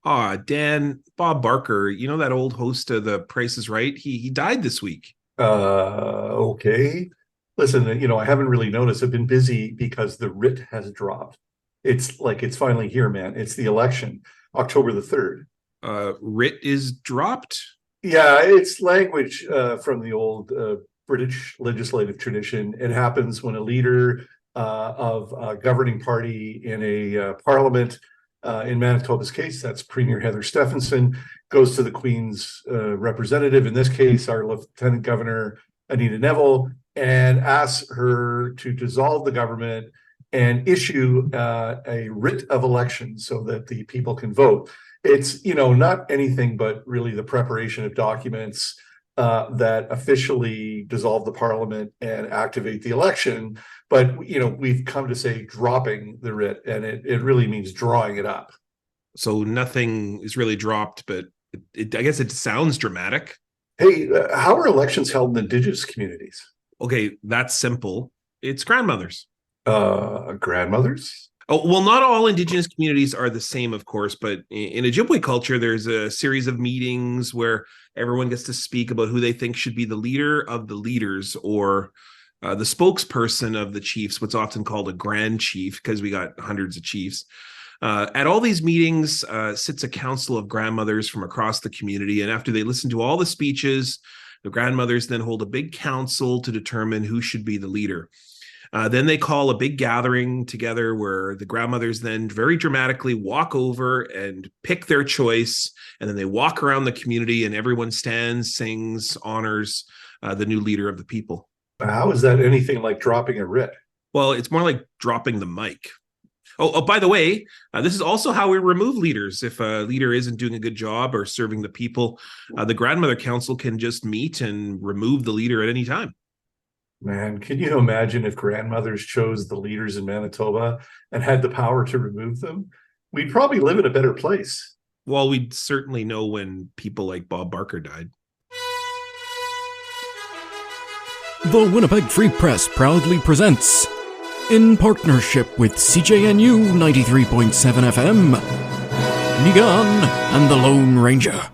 Dan, Bob Barker, you know that old host of The Price is Right? He died this week. Okay. Listen, I haven't really noticed. I've been busy because the writ has dropped. It's finally here, man. It's the election, October the 3rd. Writ is dropped. Yeah, it's language from the old British legislative tradition. It happens when a leader of a governing party in a parliament, in Manitoba's case, that's Premier Heather Stephenson, goes to the Queen's representative, in this case, our Lieutenant Governor, Anita Neville, and asks her to dissolve the government and issue a writ of election so that the people can vote. It's not anything but really the preparation of documents that officially dissolve the parliament and activate the election. But we've come to say dropping the writ, and it really means drawing it up. So nothing is really dropped, but I guess it sounds dramatic. Hey, how are elections held in Indigenous communities? Okay, that's simple. It's grandmothers. Grandmothers? Oh, well, not all Indigenous communities are the same, of course, but in Ojibwe culture, there's a series of meetings where everyone gets to speak about who they think should be the leader of the leaders, or the spokesperson of the chiefs, what's often called a grand chief, because we got hundreds of chiefs. At all these meetings sits a council of grandmothers from across the community. And after they listen to all the speeches, the grandmothers then hold a big council to determine who should be the leader. Then they call a big gathering together where the grandmothers then very dramatically walk over and pick their choice. And then they walk around the community and everyone stands, sings, honors the new leader of the people. How is that anything like dropping a writ? Well, it's more like dropping the mic. Oh, by the way, this is also how we remove leaders. If a leader isn't doing a good job or serving the people, the grandmother council can just meet and remove the leader at any time. Man, can you imagine if grandmothers chose the leaders in Manitoba and had the power to remove them? We'd probably live in a better place. Well, we'd certainly know when people like Bob Barker died. The Winnipeg Free Press proudly presents, in partnership with CJNU 93.7 FM, Niigaan and the Lone Ranger.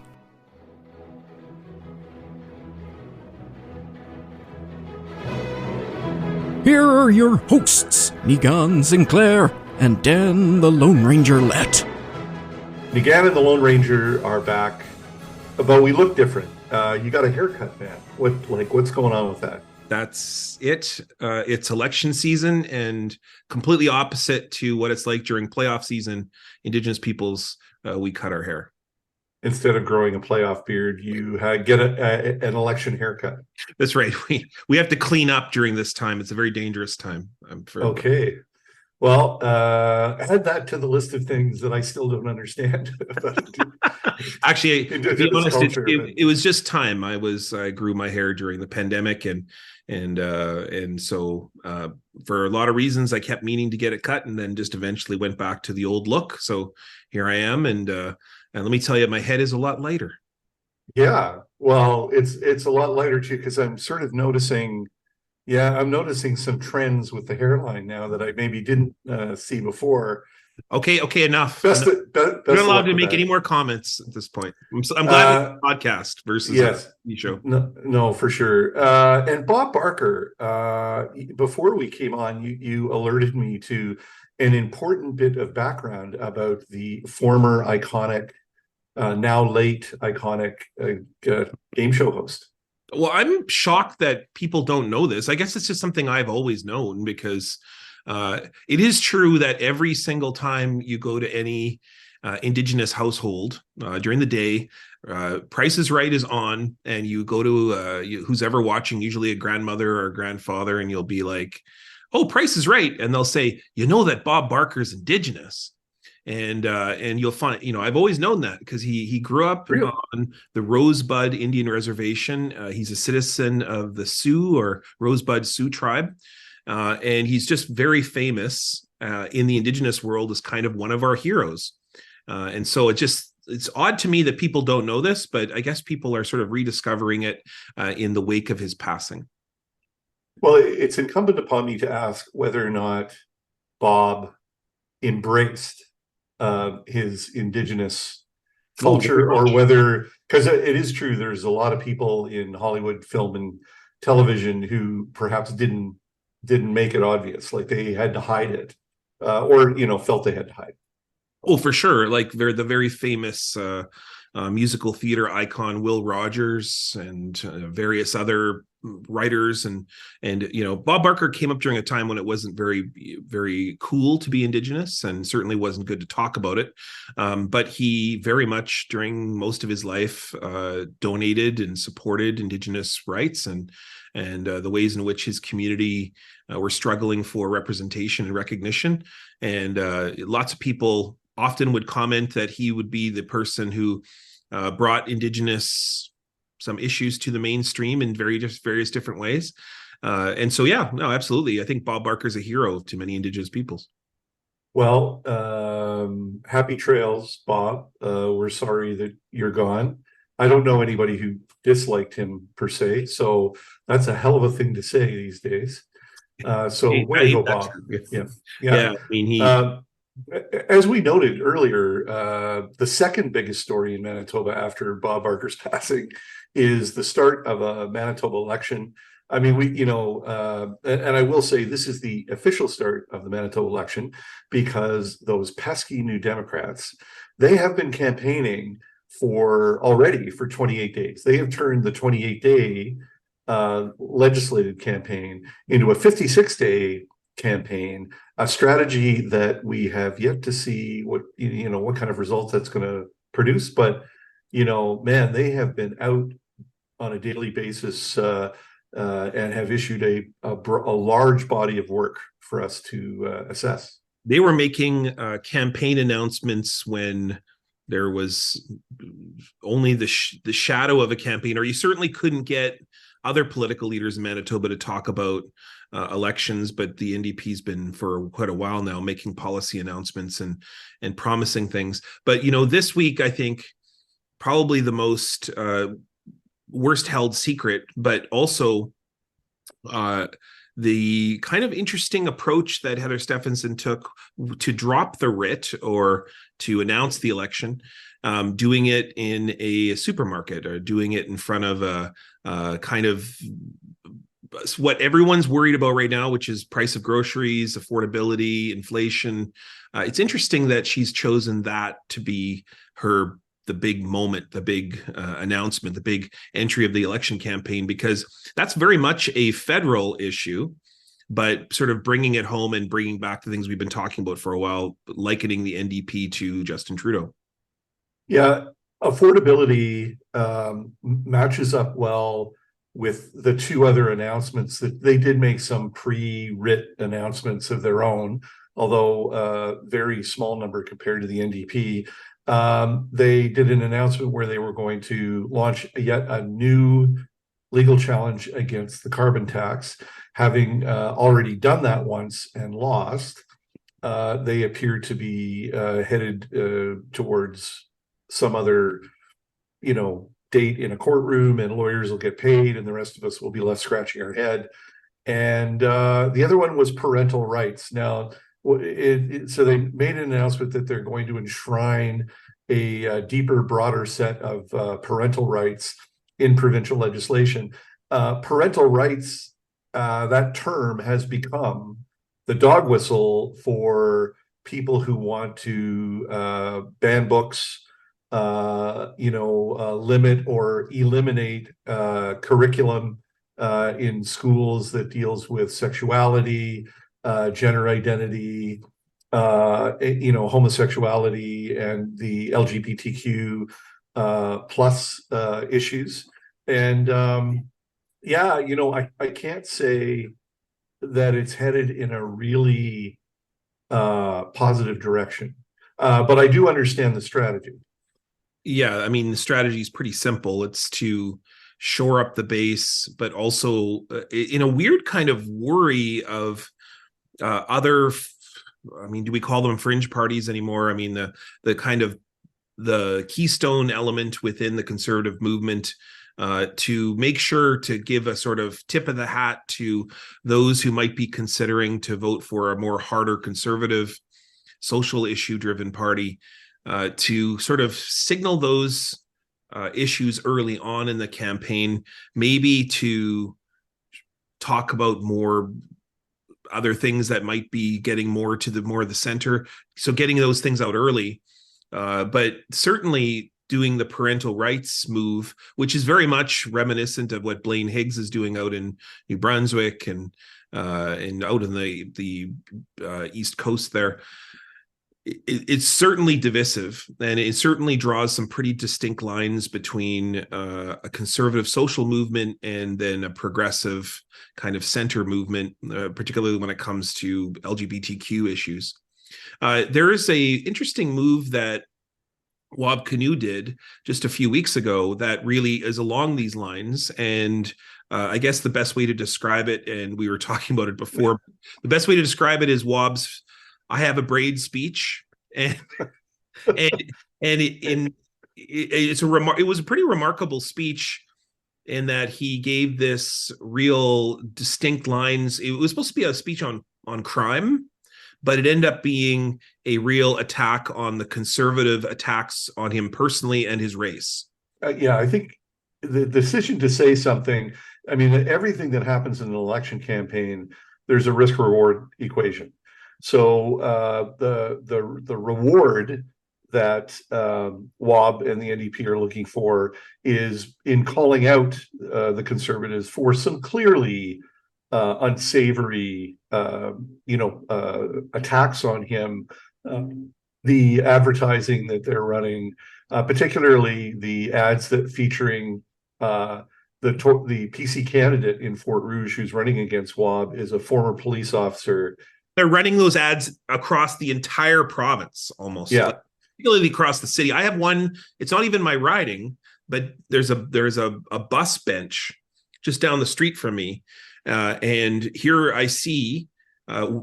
Here are your hosts, Niigaan Sinclair and Dan the Lone Ranger Lett. Niigaan and the Lone Ranger are back, but we look different. You got a haircut, man. What's going on with that? That's it. It's election season, and completely opposite to what it's like during playoff season. Indigenous peoples, we cut our hair. Instead of growing a playoff beard, you get an election haircut. That's right. We have to clean up during this time. It's a very dangerous time. Okay. Well, add that to the list of things that I still don't understand about Actually, to be honest, culture. It was just time. I grew my hair during the pandemic, and so for a lot of reasons, I kept meaning to get it cut, and then just eventually went back to the old look. So here I am, and let me tell you, my head is a lot lighter. Yeah, well, it's a lot lighter too, because I'm sort of noticing. Yeah, I'm noticing some trends with the hairline now that I maybe didn't see before. Okay, enough. Best You're not allowed to make that. any more comments at this point. I'm glad it's a podcast versus yes, a TV show. No, for sure. And Bob Barker, before we came on, you alerted me to an important bit of background about the former iconic, now late iconic game show host. Well, I'm shocked that people don't know this. I guess it's just something I've always known, because it is true that every single time you go to any Indigenous household during the day, Price is Right is on, and you go to who's ever watching, usually a grandmother or a grandfather, and you'll be like, "Oh, Price is Right," and they'll say, "You know that Bob Barker's Indigenous." And you'll find, I've always known that because he grew up Really? on the Rosebud Indian Reservation. He's a citizen of the Sioux, or Rosebud Sioux tribe, and he's just very famous in the Indigenous world as kind of one of our heroes. And so it's odd to me that people don't know this, but I guess people are sort of rediscovering it in the wake of his passing. Well, it's incumbent upon me to ask whether or not Bob embraced his Indigenous culture, or whether, because it is true, there's a lot of people in Hollywood film and television who perhaps didn't make it obvious, like they had to hide it, or felt they had to hide. Oh, for sure. Like they're the very famous musical theater icon Will Rogers and various other writers, and Bob Barker came up during a time when it wasn't very cool to be Indigenous, and certainly wasn't good to talk about it. But he very much, during most of his life, donated and supported Indigenous rights and the ways in which his community were struggling for representation and recognition. And lots of people often would comment that he would be the person who brought Indigenous some issues to the mainstream in various different ways. And so, yeah, no, absolutely. I think Bob Barker's a hero to many Indigenous peoples. Well, happy trails, Bob. We're sorry that you're gone. I don't know anybody who disliked him per se, so that's a hell of a thing to say these days. So way to go, Bob. Yeah. I mean, as we noted earlier, the second biggest story in Manitoba after Bob Barker's passing is the start of a Manitoba election. I mean, and I will say this is the official start of the Manitoba election, because those pesky New Democrats, they have been campaigning already for 28 days. They have turned the 28-day legislative campaign into a 56-day campaign, a strategy that we have yet to see what kind of results that's going to produce. But man, they have been out on a daily basis and have issued a large body of work for us to assess. They were making campaign announcements when there was only the shadow of a campaign, or you certainly couldn't get other political leaders in Manitoba to talk about elections. But the NDP's been for quite a while now making policy announcements and promising things. But this week, I think probably the most worst held secret, but also the kind of interesting approach that Heather Stefanson took to drop the writ or to announce the election, doing it in a supermarket, or doing it in front of a kind of what everyone's worried about right now, which is price of groceries, affordability, inflation. It's interesting that she's chosen that to be the big moment, the big announcement, the big entry of the election campaign, because that's very much a federal issue, but sort of bringing it home and bringing back the things we've been talking about for a while, likening the NDP to Justin Trudeau. Yeah, affordability matches up well with the two other announcements that they did make, some pre-writ announcements of their own, although very small number compared to the NDP. They did an announcement where they were going to launch yet a new legal challenge against the carbon tax. Having already done that once and lost, they appear to be headed towards some other, date in a courtroom, and lawyers will get paid and the rest of us will be left scratching our head. And the other one was parental rights. Now, so they made an announcement that they're going to enshrine a deeper, broader set of parental rights in provincial legislation. Parental rights, that term has become the dog whistle for people who want to ban books, limit or eliminate curriculum in schools that deals with sexuality, gender identity, homosexuality, and the LGBTQ plus issues. And I can't say that it's headed in a really positive direction, but I do understand the strategy. Yeah, I mean, the strategy is pretty simple. It's to shore up the base, but also in a weird kind of worry of other, do we call them fringe parties anymore? I mean, the kind of the keystone element within the conservative movement, to make sure to give a sort of tip of the hat to those who might be considering to vote for a more harder conservative social issue driven party. to sort of signal those issues early on in the campaign, maybe to talk about more other things that might be getting more to the center. So getting those things out early, but certainly doing the parental rights move, which is very much reminiscent of what Blaine Higgs is doing out in New Brunswick and out in the East Coast there. It's certainly divisive, and it certainly draws some pretty distinct lines between a conservative social movement and then a progressive kind of center movement, particularly when it comes to LGBTQ issues. There is a interesting move that Wab Kinew did just a few weeks ago that really is along these lines, and I guess the best way to describe it, and we were talking about it before, the best way to describe it is Wab's "I have a braid" speech, and it was a pretty remarkable speech in that he gave this real distinct lines. It was supposed to be a speech on crime, but it ended up being a real attack on the conservative attacks on him personally and his race. Yeah, I think the decision to say something, I mean, everything that happens in an election campaign, there's a risk-reward equation. So the reward that Wab and the NDP are looking for is in calling out the Conservatives for some clearly unsavory, attacks on him. The advertising that they're running, particularly the ads that featuring the PC candidate in Fort Rouge who's running against Wab is a former police officer. They're running those ads across the entire province, almost. Yeah. Particularly across the city. I have one, it's not even my riding, but there's a bus bench just down the street from me. And here I see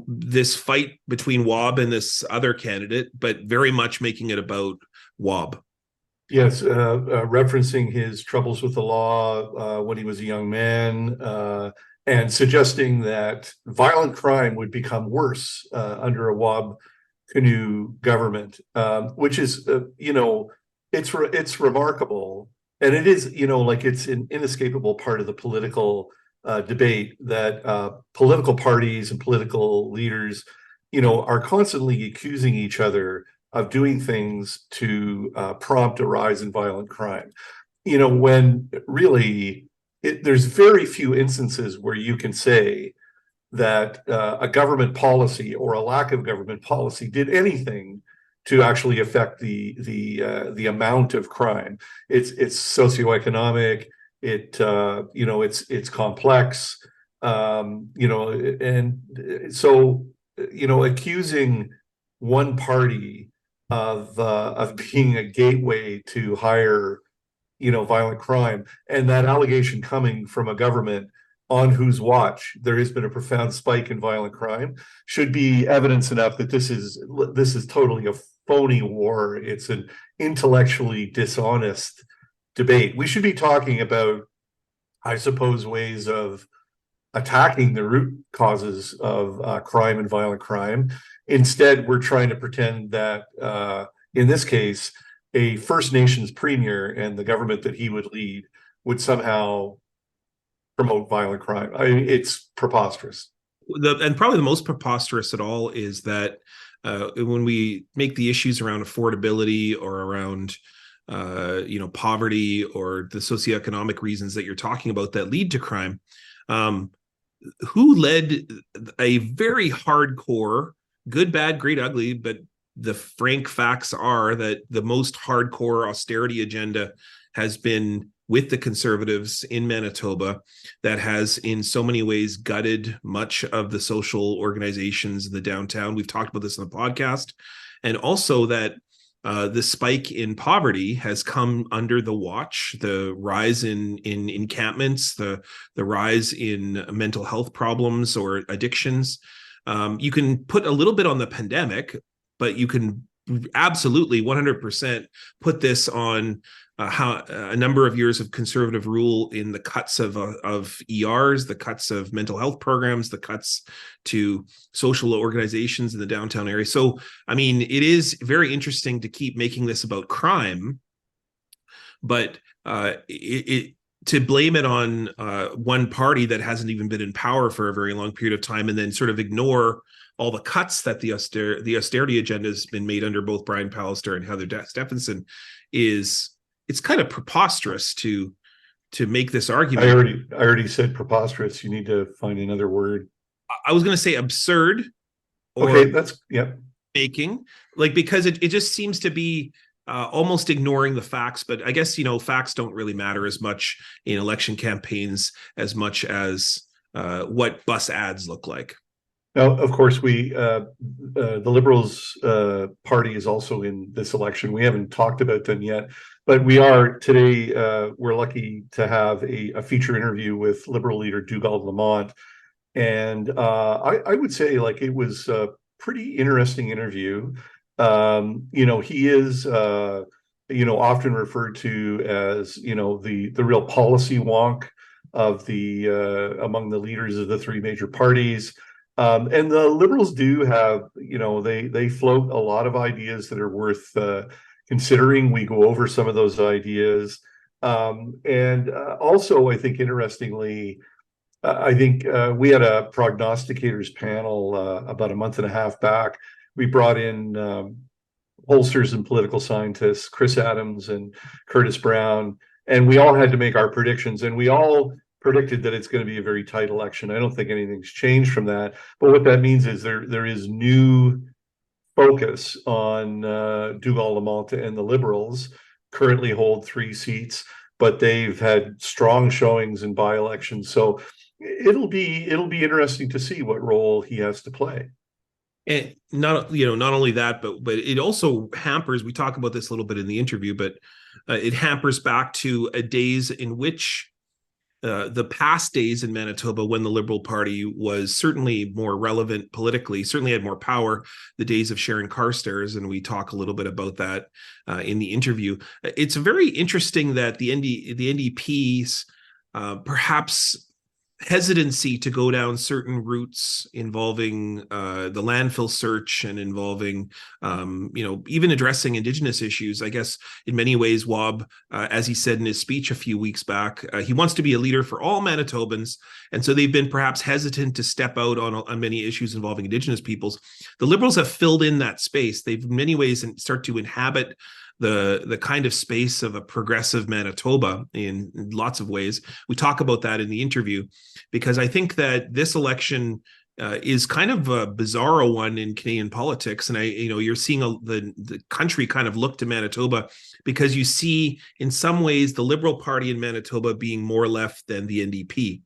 this fight between Wab and this other candidate, but very much making it about Wab. Yes, referencing his troubles with the law when he was a young man, and suggesting that violent crime would become worse under a Wab Kinew government, which is, it's remarkable. And it is, it's an inescapable part of the political debate that political parties and political leaders, are constantly accusing each other of doing things to prompt a rise in violent crime. When really there's very few instances where you can say that a government policy or a lack of government policy did anything to actually affect the amount of crime. It's socioeconomic. It's complex. And so accusing one party of being a gateway to higher violent crime, and that allegation coming from a government on whose watch there has been a profound spike in violent crime, should be evidence enough that this is totally a phony war. It's an intellectually dishonest debate. We should be talking about, I suppose, ways of attacking the root causes of crime and violent crime. Instead, we're trying to pretend that in this case, a First Nations premier and the government that he would lead would somehow promote violent crime. It's preposterous. And probably the most preposterous at all is that when we make the issues around affordability or around poverty or the socioeconomic reasons that you're talking about that lead to crime, who led a very hardcore, good, bad, great, ugly, but the frank facts are that the most hardcore austerity agenda has been with the Conservatives in Manitoba, that has in so many ways gutted much of the social organizations in the downtown. We've talked about this in the podcast. And also that the spike in poverty has come under the watch, the rise in encampments, the rise in mental health problems or addictions. You can put a little bit on the pandemic, but you can absolutely 100% put this on how a number of years of conservative rule in the cuts of ERs, the cuts of mental health programs, the cuts to social organizations in the downtown area. So, I mean, it is very interesting to keep making this about crime, but to blame it on one party that hasn't even been in power for a very long period of time, and then sort of ignore all the cuts that the austerity agenda has been made under both Brian Pallister and Heather Stephenson it's kind of preposterous to make this argument. I already said preposterous. You need to find another word. I was going to say absurd. Okay, that's making, like, because it just seems to be almost ignoring the facts. But I guess, facts don't really matter as much in election campaigns as much as what bus ads look like. Now, of course, the Liberals party is also in this election. We haven't talked about them yet, but we are today. We're lucky to have a feature interview with Liberal Leader Dougald Lamont, and I would say, like, it was a pretty interesting interview. He is often referred to as the real policy wonk of the among the leaders of the three major parties. And the Liberals do have, they float a lot of ideas that are worth considering. We go over some of those ideas. And also, I think, interestingly, we had a prognosticators panel about a month and a half back. We brought in pollsters and political scientists, Chris Adams and Curtis Brown, and we all had to make our predictions, and we all predicted that it's going to be a very tight election. I don't think anything's changed from that. But what that means is there is new focus on Dougald Lamont, and the Liberals currently hold 3 seats, but they've had strong showings in by-elections. So it'll be interesting to see what role he has to play. And not only that, but it also hampers. We talk about this a little bit in the interview, but it hampers back to days in which the past days in Manitoba, when the Liberal Party was certainly more relevant politically, certainly had more power, the days of Sharon Carstairs, and we talk a little bit about that in the interview. It's very interesting that the NDP's perhaps hesitancy to go down certain routes involving the landfill search and involving, even addressing Indigenous issues. I guess in many ways, Wob, as he said in his speech a few weeks back, he wants to be a leader for all Manitobans. And so they've been perhaps hesitant to step out on many issues involving Indigenous peoples. The Liberals have filled in that space. They've in many ways start to inhabit the kind of space of a progressive Manitoba in lots of ways. We talk about that in the interview, because I think that this election is kind of a bizarro one in Canadian politics. And you're seeing the country kind of look to Manitoba, because you see in some ways the Liberal Party in Manitoba being more left than the NDP.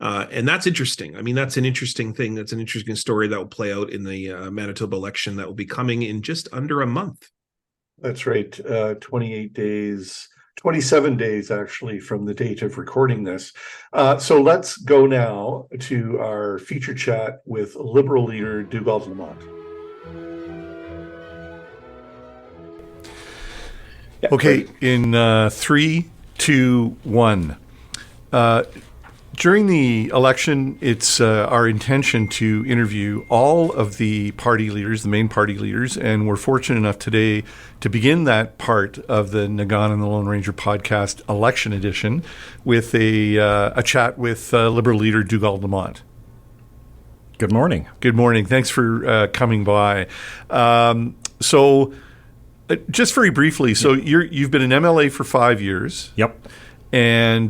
And that's interesting. I mean, that's an interesting thing. That's an interesting story that will play out in the Manitoba election that will be coming in just under a month. That's right. 28 days, 27 days actually from the date of recording this. So let's go now to our feature chat with Liberal Leader Dougald Lamont. Okay, in 3, 2, 1. During the election, it's our intention to interview all of the party leaders, the main party leaders, and we're fortunate enough today to begin that part of the Niigaan and the Lone Ranger podcast election edition with a chat with Liberal Leader Dougald Lamont. Good morning. Good morning. Thanks for coming by. So just very briefly, so you've been an MLA for 5 years. Yep. And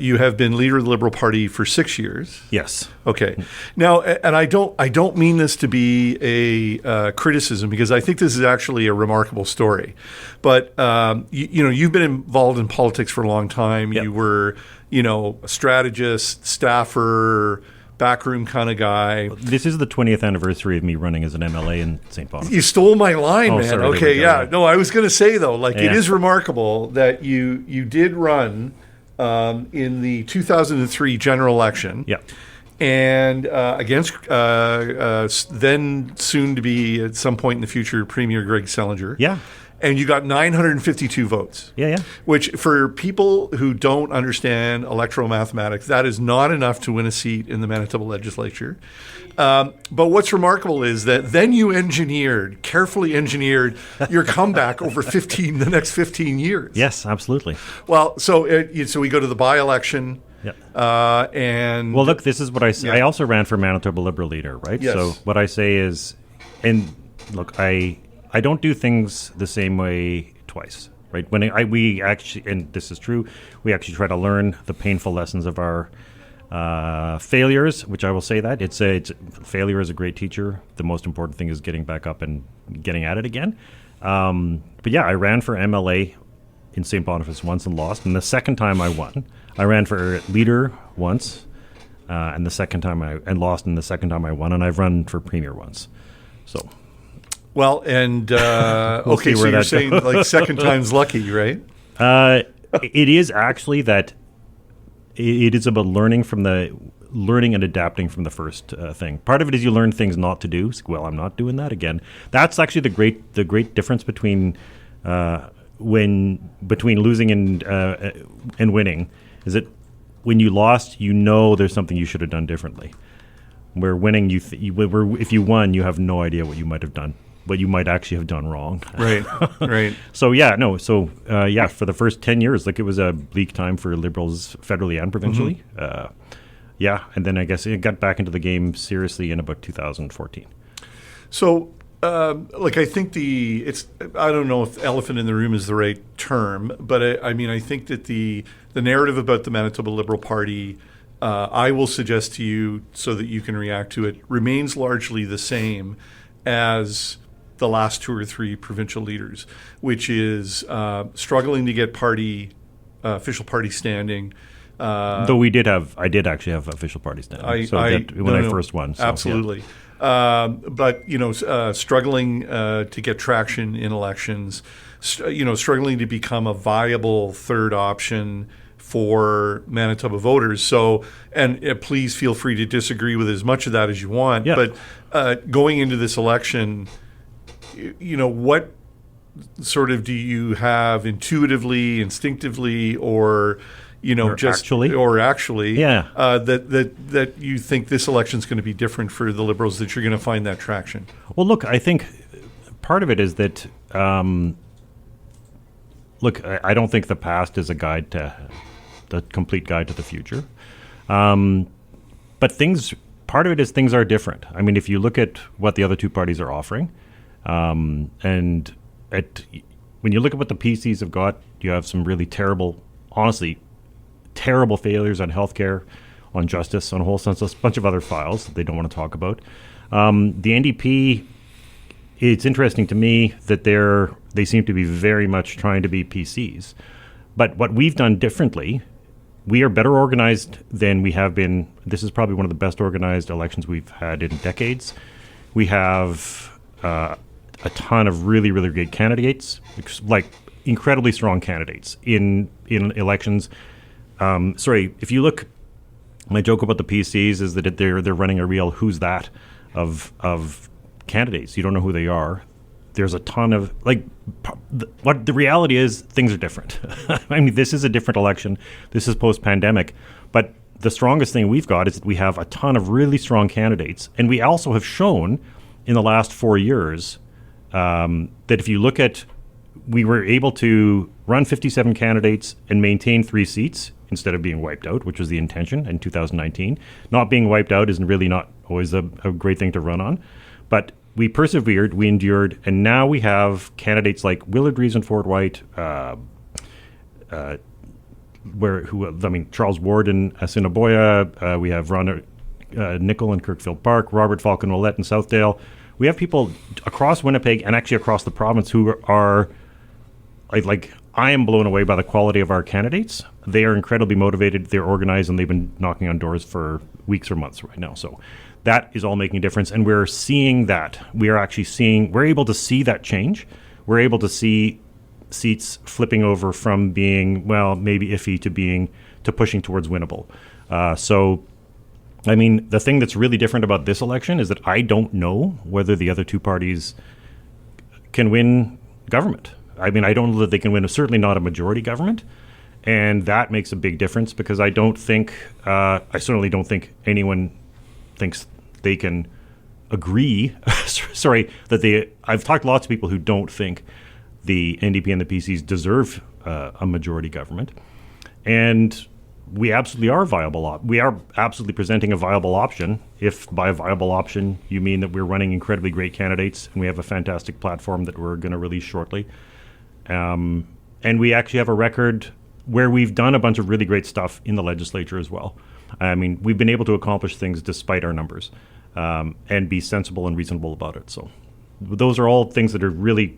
you have been leader of the Liberal Party for 6 years. Yes. Okay. Now, and I don't mean this to be a criticism, because I think this is actually a remarkable story. But you've been involved in politics for a long time. Yep. You were, a strategist, staffer, backroom kind of guy. This is the 20th anniversary of me running as an MLA in St. Boniface. You stole my line, man. Sorry, okay, yeah. No, I was going to say, though, it is remarkable that you did run in the 2003 general election. Yeah. and against then soon to be at some point in the future Premier Greg Selinger. Yeah. And you got 952 votes. Yeah. Which, for people who don't understand electoral mathematics, that is not enough to win a seat in the Manitoba legislature. But what's remarkable is that then you carefully engineered your comeback over the next 15 years. Yes, absolutely. Well, so we go to the by-election. Yeah. And well, look, this is what I say. Yeah. I also ran for Manitoba Liberal Leader, right? Yes. So what I say is, and look, I don't do things the same way twice, right? We actually, and this is true, we actually try to learn the painful lessons of our failures, which I will say that failure is a great teacher. The most important thing is getting back up and getting at it again. But yeah, I ran for MLA in St. Boniface once and lost, and the second time I won. I ran for leader once, and lost, and the second time I won, and I've run for premier once. So. Well, and okay, so you're saying like second time's lucky, right? It is actually that it is about learning and adapting from the first thing. Part of it is you learn things not to do. Well, I'm not doing that again. That's actually the great difference between losing and winning. Is that when you lost, there's something you should have done differently. Where winning, if you won, you have no idea what you might have done. What you might actually have done wrong. Right. So for the first 10 years, like, it was a bleak time for Liberals federally and provincially. Mm-hmm. And then I guess it got back into the game seriously in about 2014. So, I think I don't know if elephant in the room is the right term, but I think that the narrative about the Manitoba Liberal Party, I will suggest to you so that you can react to it, remains largely the same as the last two or three provincial leaders, which is struggling to get official party standing. Though I did actually have official party standing when I first won. So, absolutely. Yeah. But struggling to get traction in elections, struggling to become a viable third option for Manitoba voters. So, and please feel free to disagree with as much of that as you want. Yeah. But going into this election, what sort of do you have intuitively, instinctively, or actually, yeah, that you think this election is going to be different for the Liberals, that you're going to find that traction? Well, look, I think part of it is that, I don't think the past is the complete guide to the future. But part of it is things are different. I mean, if you look at what the other two parties are offering, when you look at what the PCs have got, you have some really terrible failures on healthcare, on justice, on a whole sense, a bunch of other files that they don't want to talk about. The NDP, it's interesting to me that they seem to be very much trying to be PCs. But what we've done differently, we are better organized than we have been. This is probably one of the best organized elections we've had in decades. We have a ton of really, really great candidates, like incredibly strong candidates in elections. If you look, my joke about the PCs is that they're running a real who's that of candidates. You don't know who they are. There's a ton of what the reality is, things are different. I mean, this is a different election. This is post-pandemic. But the strongest thing we've got is that we have a ton of really strong candidates. And we also have shown in the last 4 years that if you look at, we were able to run 57 candidates and maintain 3 seats instead of being wiped out, which was the intention in 2019. Not being wiped out is really not always a great thing to run on. But we persevered, we endured, and now we have candidates like Willard Rees and Fort White, Charles Ward in Assiniboia. We have Ron Nickel in Kirkfield Park, Robert Falcon Willette in Southdale. We have people across Winnipeg and actually across the province who are I am blown away by the quality of our candidates. They are incredibly motivated, they're organized, and they've been knocking on doors for weeks or months right now. So that is all making a difference, and we're seeing that. We're able to see that change. We're able to see seats flipping over from being, maybe iffy to pushing towards winnable. So I mean, the thing that's really different about this election is that I don't know whether the other two parties can win government. I mean, I don't know that they can win, certainly not a majority government. And that makes a big difference because I certainly don't think anyone thinks they can agree. I've talked to lots of people who don't think the NDP and the PCs deserve a majority government. And we absolutely are viable. We are absolutely presenting a viable option. If by a viable option you mean that we're running incredibly great candidates and we have a fantastic platform that we're going to release shortly, and we actually have a record where we've done a bunch of really great stuff in the legislature as well. I mean, we've been able to accomplish things despite our numbers, and be sensible and reasonable about it. So those are all things that are really,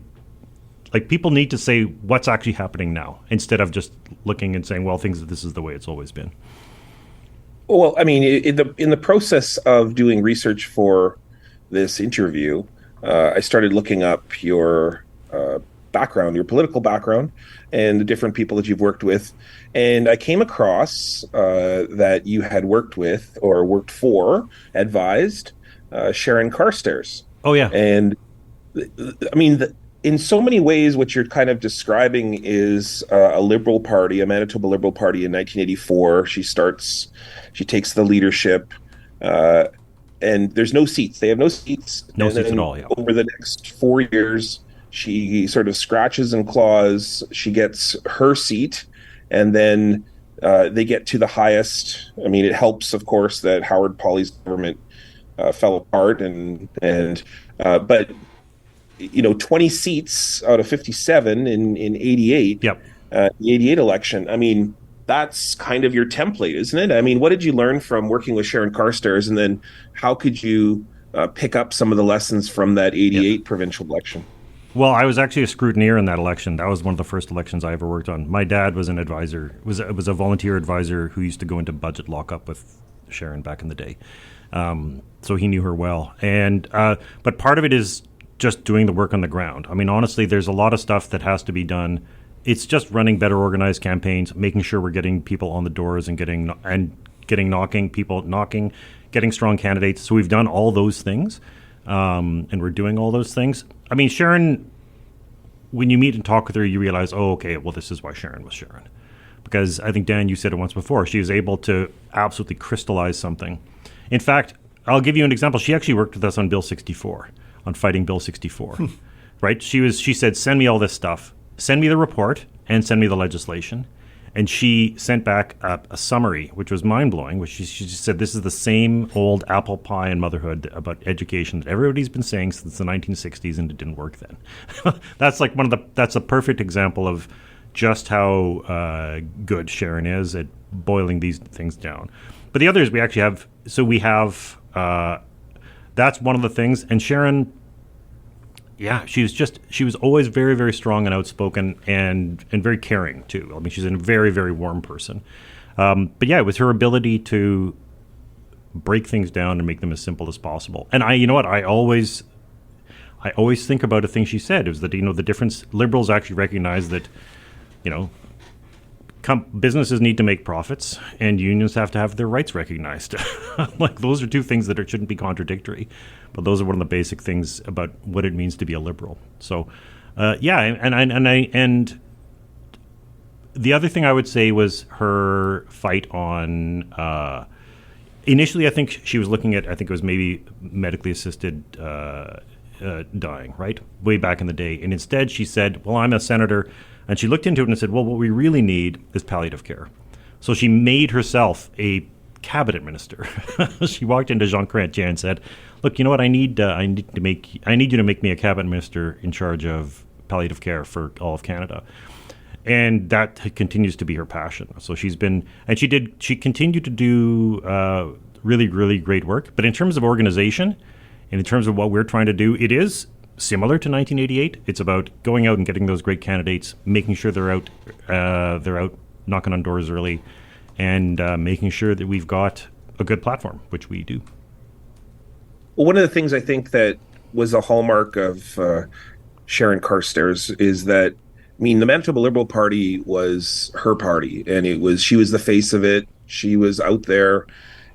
like, people need to say what's actually happening now instead of just looking and saying, well, this is the way it's always been. Well, I mean, in the process of doing research for this interview, I started looking up your background, your political background, and the different people that you've worked with. And I came across that you had worked with or worked for, advised Sharon Carstairs. Oh, yeah. And I mean, in so many ways, what you're kind of describing is a Liberal Party, a Manitoba Liberal Party in 1984. She takes the leadership, and there's no seats. They have no seats. No seats at all, yeah. Over the next 4 years, she sort of scratches and claws. She gets her seat, and then they get to the highest. I mean, it helps, of course, that Howard Pauley's government fell apart, but 20 seats out of 57 in 88. Yep. The 88 election. I mean, that's kind of your template, isn't it? I mean, what did you learn from working with Sharon Carstairs, and then how could you pick up some of the lessons from that 88 provincial election? Well, I was actually a scrutineer in that election. That was one of the first elections I ever worked on. My dad was an advisor, was a volunteer advisor who used to go into budget lockup with Sharon back in the day. So he knew her well. And but part of it is just doing the work on the ground. I mean, honestly, there's a lot of stuff that has to be done. It's just running better organized campaigns, making sure we're getting people on the doors and getting knocking, getting strong candidates. So we've done all those things, and we're doing all those things. I mean, Sharon, when you meet and talk with her, you realize, oh, okay, well, this is why Sharon was Sharon. Because I think, Dan, you said it once before, she was able to absolutely crystallize something. In fact, I'll give you an example. She actually worked with us on Bill 64, on fighting Bill 64, right? She said, send me all this stuff. Send me the report and send me the legislation. And she sent back a summary, which was mind-blowing, which she just said, this is the same old apple pie and motherhood about education that everybody's been saying since the 1960s, and it didn't work then. That's like that's a perfect example of just how good Sharon is at boiling these things down. But the other is we have, that's one of the things. And Sharon, yeah, she was always very, very strong and outspoken and very caring too. I mean, she's a very, very warm person. But yeah, it was her ability to break things down and make them as simple as possible. And I always think about a thing she said. It was that, the difference, Liberals actually recognize that, businesses need to make profits and unions have to have their rights recognized. Like, those are two things that shouldn't be contradictory, but those are one of the basic things about what it means to be a Liberal. So, and the other thing I would say was her fight on, initially I think she was looking at, I think it was maybe medically assisted dying, right? Way back in the day. And instead she said, well, I'm a senator. And she looked into it and said, well, what we really need is palliative care. So she made herself a cabinet minister. She walked into Jean Chrétien and said, look, you know what, I need you to make me a cabinet minister in charge of palliative care for all of Canada. And that continues to be her passion. So she continued to do really, really great work. But in terms of organization and in terms of what we're trying to do, it is similar to 1988. It's about going out and getting those great candidates, making sure they're out knocking on doors early, and making sure that we've got a good platform, which we do. Well, one of the things I think that was a hallmark of Sharon Carstairs is that, I mean, the Manitoba Liberal Party was her party, and she was the face of it. She was out there,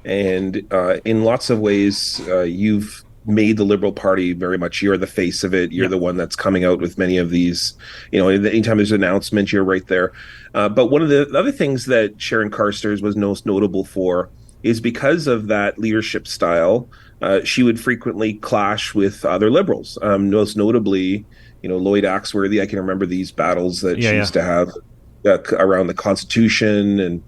And in lots of ways, you've made the Liberal Party very much, you're the face of it. You're the one that's coming out with many of these, anytime there's an announcement, you're right there. But one of the other things that Sharon Carstairs was most notable for is because of that leadership style, she would frequently clash with other Liberals. Most notably, Lloyd Axworthy. I can remember these battles that she used to have around the Constitution. And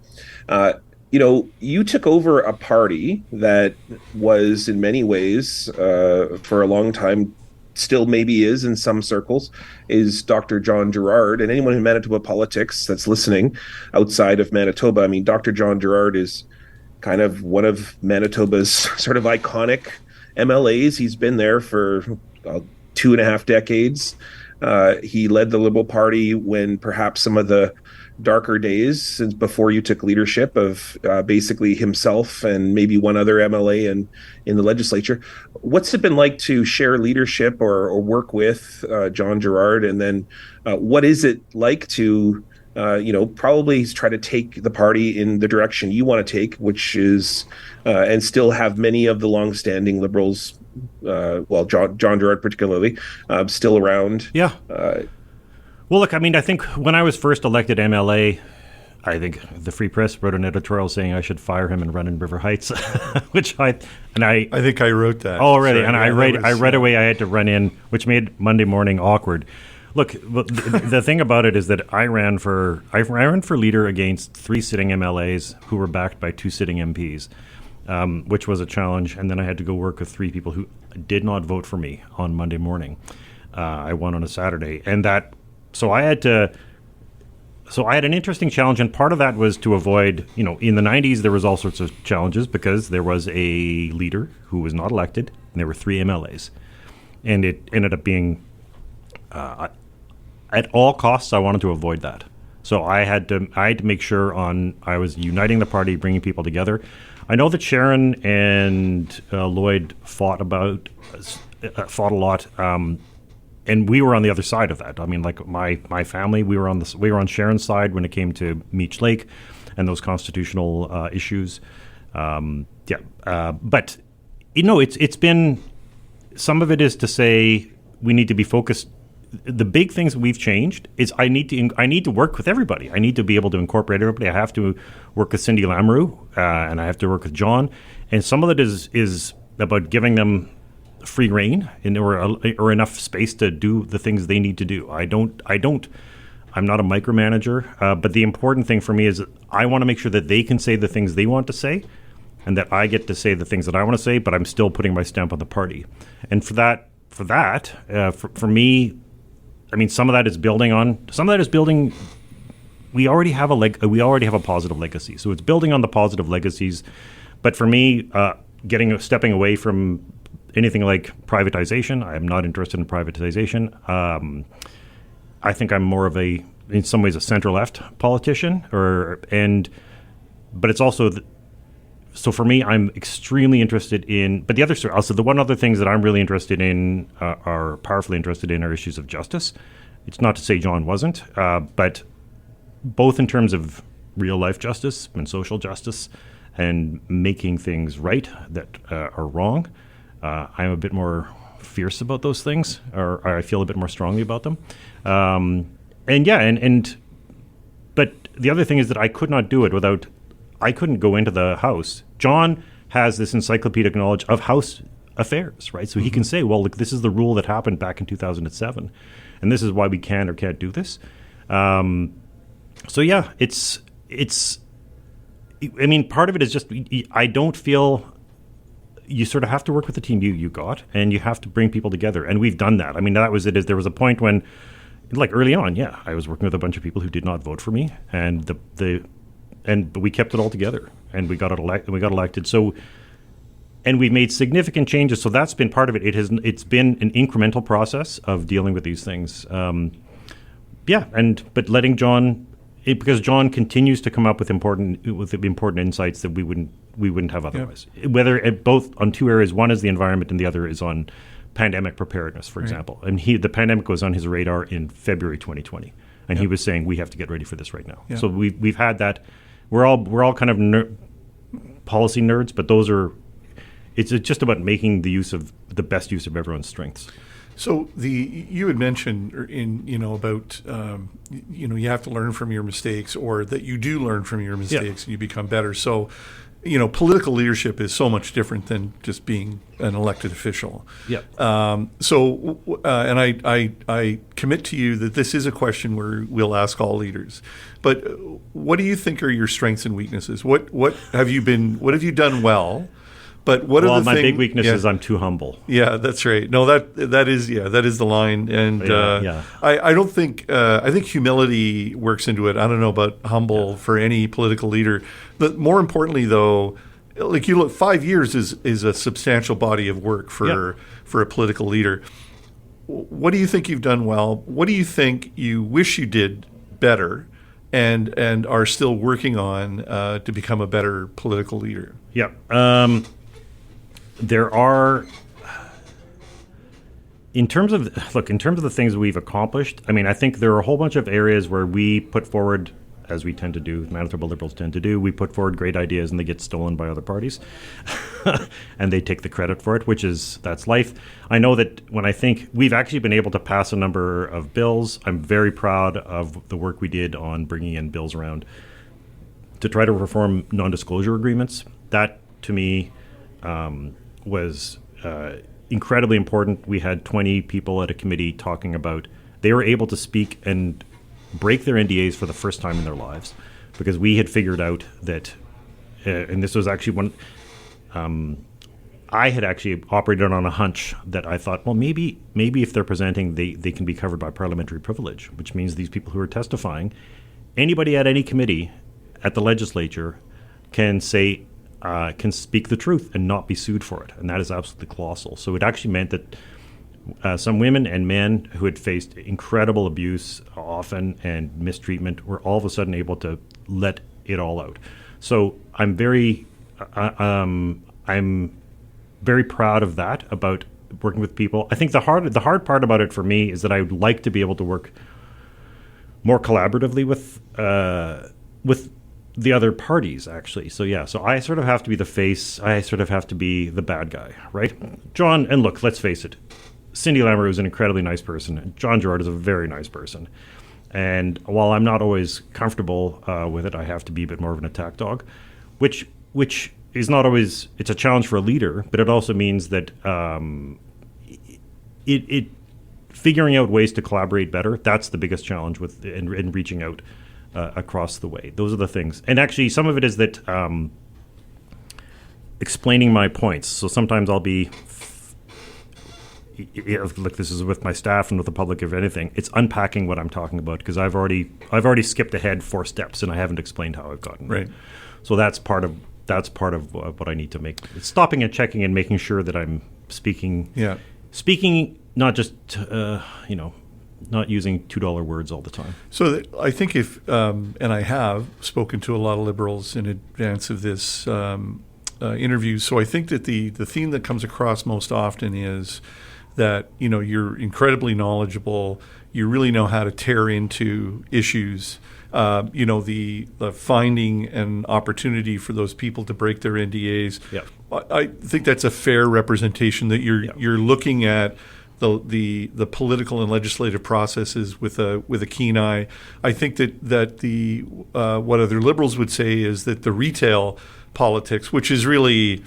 you took over a party that was in many ways, for a long time, still maybe is in some circles, is Dr. John Gerard. And anyone in Manitoba politics that's listening outside of Manitoba, I mean, Dr. John Gerard is kind of one of Manitoba's sort of iconic MLAs. He's been there for 2.5 decades. He led the Liberal Party when perhaps some of the darker days since before you took leadership of basically himself and maybe one other MLA in the legislature. What's it been like to share leadership or work with John Gerard? And then what is it like to, probably try to take the party in the direction you want to take, which is, and still have many of the longstanding Liberals, John Gerard particularly, still around? Yeah. Well, look, I mean, I think when I was first elected MLA, I think the Free Press wrote an editorial saying I should fire him and run in River Heights, which I think I wrote that. Oh, already, and I read away. I had to run in, which made Monday morning awkward. Look, the thing about it is that I ran for leader against 3 sitting MLAs who were backed by 2 sitting MPs, which was a challenge. And then I had to go work with 3 people who did not vote for me on Monday morning. I won on a Saturday, and So I had an interesting challenge, and part of that was to avoid, in the 90s, there was all sorts of challenges because there was a leader who was not elected, and there were 3 MLAs. And it ended up being, at all costs, I wanted to avoid that. So I had to make sure I was uniting the party, bringing people together. I know that Sharon and Lloyd fought a lot, and we were on the other side of that. I mean, like my family, we were on Sharon's side when it came to Meech Lake and those constitutional issues. But it's been, some of it is to say we need to be focused. The big things we've changed is I need to work with everybody. I need to be able to incorporate everybody. I have to work with Cindy Lamoureux, and I have to work with John. And some of it is about giving them free rein or enough space to do the things they need to do. I'm not a micromanager, but the important thing for me is that I want to make sure that they can say the things they want to say and that I get to say the things that I want to say, but I'm still putting my stamp on the party. And for me, I mean, some of that is building. We already have a positive legacy. So it's building on the positive legacies. But for me, stepping away from anything like privatization, I am not interested in privatization. I think I'm more of in some ways, a center-left politician, but it's also, so for me, I'm extremely interested in, but the one other things that I'm really interested in, are powerfully interested in, are issues of justice. It's not to say John wasn't, but both in terms of real-life justice and social justice and making things right that are wrong. I'm a bit more fierce about those things, or I feel a bit more strongly about them. But the other thing is that I could not do it I couldn't go into the House. John has this encyclopedic knowledge of House affairs, right? So he can say, well, look, this is the rule that happened back in 2007, and this is why we can or can't do this. I mean, part of it is just, I don't feel, you sort of have to work with the team you got, and you have to bring people together. And we've done that. I mean, that was it. There was a point when, like early on, I was working with a bunch of people who did not vote for me, and but we kept it all together, and we got elected. So, and we've made significant changes. So that's been part of it. It's been an incremental process of dealing with these things. But letting John, because John continues to come up with important insights that we wouldn't have otherwise. Yep. Whether both on 2 areas, one is the environment and the other is on pandemic preparedness, for example. And the pandemic was on his radar in February 2020, and he was saying we have to get ready for this right now. Yep. So we've had that. We're all kind of policy nerds, but it's just about making the best use of everyone's strengths. So you had mentioned about you have to learn from your mistakes, or that you do learn from your mistakes and you become better. So political leadership is so much different than just being an elected official. Yeah. And I commit to you that this is a question where we'll ask all leaders. But what do you think are your strengths and weaknesses? What have you done well? But what are the my big weakness is I'm too humble. Yeah, that's right. No, that is the line. And I don't think I think humility works into it. I don't know about humble for any political leader. But more importantly, though, like you look, 5 years is a substantial body of work for a political leader. What do you think you've done well? What do you think you wish you did better, and are still working on to become a better political leader? Yeah. There are, in terms of the things we've accomplished, I mean, I think there are a whole bunch of areas where we put forward, as we tend to do, Manitoba Liberals tend to do, we put forward great ideas and they get stolen by other parties and they take the credit for it, that's life. I know that when I think we've actually been able to pass a number of bills, I'm very proud of the work we did on bringing in bills around to try to reform non-disclosure agreements. That, to me, was incredibly important. We had 20 people at a committee talking about, they were able to speak and break their NDAs for the first time in their lives, because we had figured out that, and this was actually one, I had actually operated on a hunch that I thought, well, maybe if they're presenting, they can be covered by parliamentary privilege, which means these people who are testifying, anybody at any committee at the legislature can say, can speak the truth and not be sued for it. And that is absolutely colossal. So it actually meant that some women and men who had faced incredible abuse often and mistreatment were all of a sudden able to let it all out. So I'm very proud of that, about working with people. I think the hard part about it for me is that I would like to be able to work more collaboratively with the other parties, actually. So I sort of have to be the face. I sort of have to be the bad guy, right? John, and look, let's face it, Cindy Lamoureux is an incredibly nice person, and John Girard is a very nice person. And while I'm not always comfortable with it, I have to be a bit more of an attack dog, which is not always, it's a challenge for a leader, but it also means that it figuring out ways to collaborate better, that's the biggest challenge with in reaching out across the way. Those are the things. And actually, some of it is that explaining my points. So sometimes I'll be, like this is with my staff and with the public, if anything, it's unpacking what I'm talking about, because I've already skipped ahead 4 steps and I haven't explained how I've gotten there. Right. So that's part of what I need to make. It's stopping and checking and making sure that I'm speaking. Yeah. Speaking, not just not using $2 words all the time. So I think if, and I have spoken to a lot of Liberals in advance of this interview, so I think that the theme that comes across most often is that, you're incredibly knowledgeable, you really know how to tear into issues, the finding an opportunity for those people to break their NDAs. Yeah. I think that's a fair representation, that you're looking at the political and legislative processes with a keen eye. I think that the what other Liberals would say is that the retail politics, which is really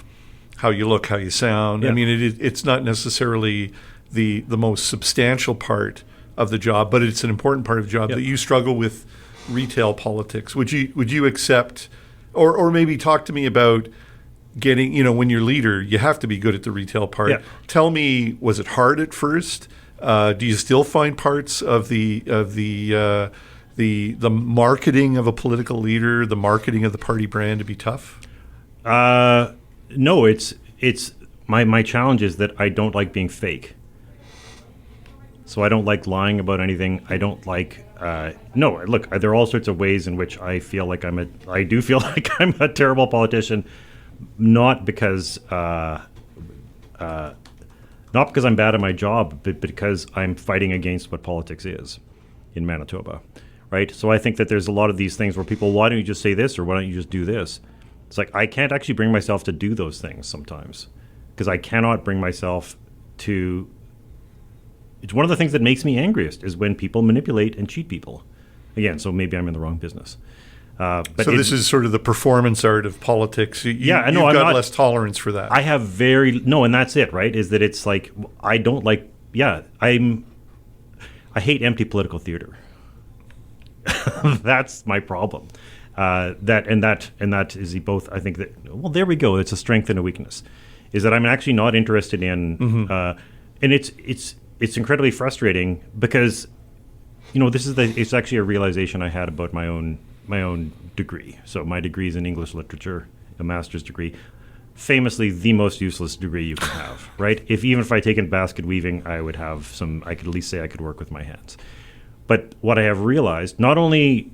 how you look, how you sound. Yeah. I mean, it's not necessarily the most substantial part of the job, but it's an important part of the job. That you struggle with retail politics. Would you accept, or maybe talk to me about getting, when you're leader, you have to be good at the retail part. Yeah. Tell me, was it hard at first? Do you still find parts of the marketing of a political leader, the marketing of the party brand, to be tough? No, it's my challenge is that I don't like being fake. So I don't like lying about anything. I don't like no. Look, there are all sorts of ways in which I feel like I do feel like I'm a terrible politician. Not because I'm bad at my job, but because I'm fighting against what politics is in Manitoba, right? So I think that there's a lot of these things where people, why don't you just say this, or why don't you just do this? It's like I can't actually bring myself to do those things sometimes because I cannot bring myself to. It's one of the things that makes me angriest is when people manipulate and cheat people. Again, so maybe I'm in the wrong business. But so this is sort of the performance art of politics. You've got less tolerance for that. I have and that's it, right? Is that it's like I don't like. Yeah, I hate empty political theater. That's my problem. That is both. I think that. Well, there we go. It's a strength and a weakness. Is that I'm actually not interested in, and it's incredibly frustrating because, it's actually a realization I had about my own degree. So my degree is in English literature, a master's degree, famously the most useless degree you can have, right? Even if I taken basket weaving, I could at least say I could work with my hands. But what I have realized, not only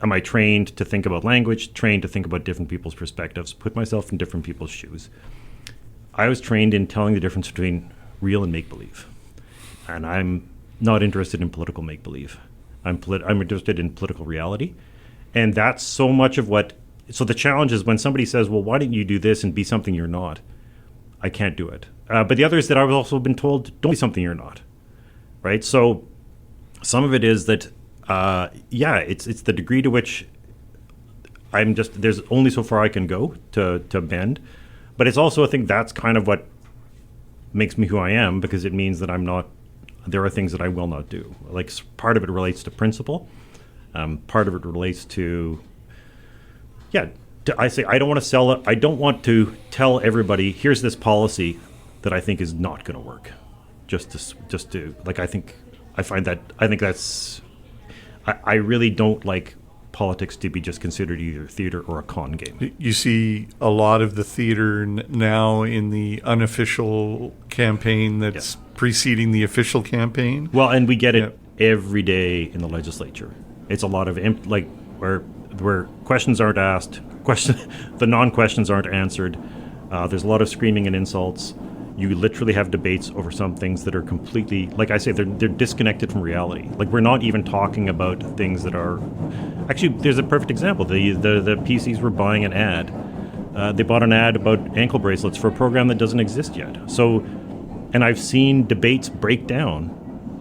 am I trained to think about language, trained to think about different people's perspectives, put myself in different people's shoes, I was trained in telling the difference between real and make-believe. And I'm not interested in political make-believe. I'm interested in political reality. And that's so much of what... So the challenge is when somebody says, well, why didn't you do this and be something you're not? I can't do it. But the other is that I've also been told, don't be something you're not. Right? So some of it is that, it's the degree to which there's only so far I can go to bend. But it's also, I think that's kind of what makes me who I am, because it means that there are things that I will not do. Like part of it relates to principle. Part of it relates to, I say I don't want to sell it. I don't want to tell everybody, here's this policy that I think is not going to work. I really don't like politics to be just considered either theater or a con game. You see a lot of the theater now in the unofficial campaign that's preceding the official campaign. Well, and we get it every day in the legislature. It's a lot of where questions aren't asked, the non-questions aren't answered. There's a lot of screaming and insults. You literally have debates over some things that are completely, like I say, they're disconnected from reality. Like we're not even talking about things that are. Actually, there's a perfect example. The PCs were buying an ad. They bought an ad about ankle bracelets for a program that doesn't exist yet. So, and I've seen debates break down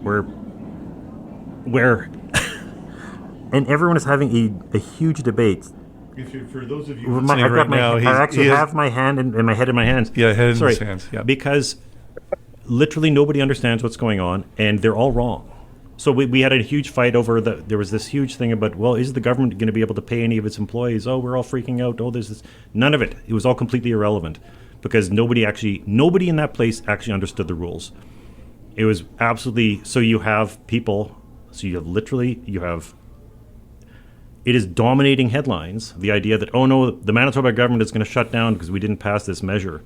where and everyone is having a huge debate. For those of you listening right now, I actually have my hand and my head in my hands. Yeah, head in his hands. Yeah, because literally nobody understands what's going on, and they're all wrong. So we had a huge fight over there was this huge thing about, well, is the government going to be able to pay any of its employees? Oh, we're all freaking out. Oh, there's this. None of it. It was all completely irrelevant because nobody in that place actually understood the rules. It was absolutely, so you have people, it is dominating headlines, the idea that, oh no, the Manitoba government is going to shut down because we didn't pass this measure.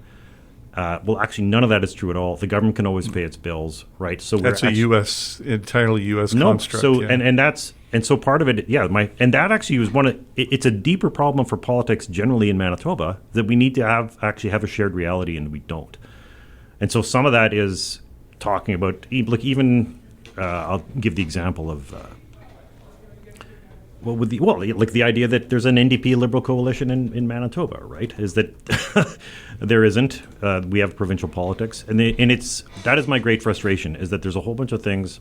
Well, actually, none of that is true at all. The government can always pay its bills, right? So that's entirely U.S. construct. So and so part of it, and that actually was it's a deeper problem for politics generally in Manitoba that we need to have a shared reality, and we don't. And so some of that is talking about, like even I'll give the example of. The idea that there's an NDP Liberal coalition in Manitoba, right? Is that there isn't. We have provincial politics, and that is my great frustration. Is that there's a whole bunch of things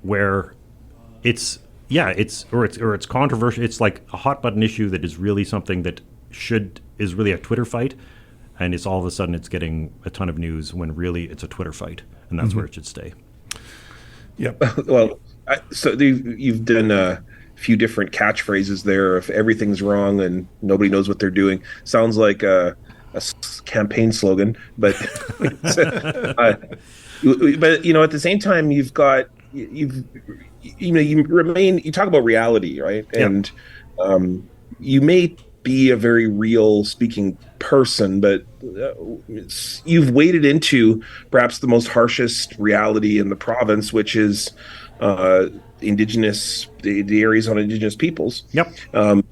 where it's controversial. It's like a hot button issue that is really something that is really a Twitter fight, and it's all of a sudden it's getting a ton of news when really it's a Twitter fight, and that's where it should stay. Yeah. Well. So you've done a few different catchphrases there. If everything's wrong and nobody knows what they're doing, sounds like a campaign slogan. But but at the same time, you talk about reality, right? Yeah. And you may be a very real speaking person, but you've waded into perhaps the most harshest reality in the province, which is Indigenous, the areas on Indigenous peoples. Yep. I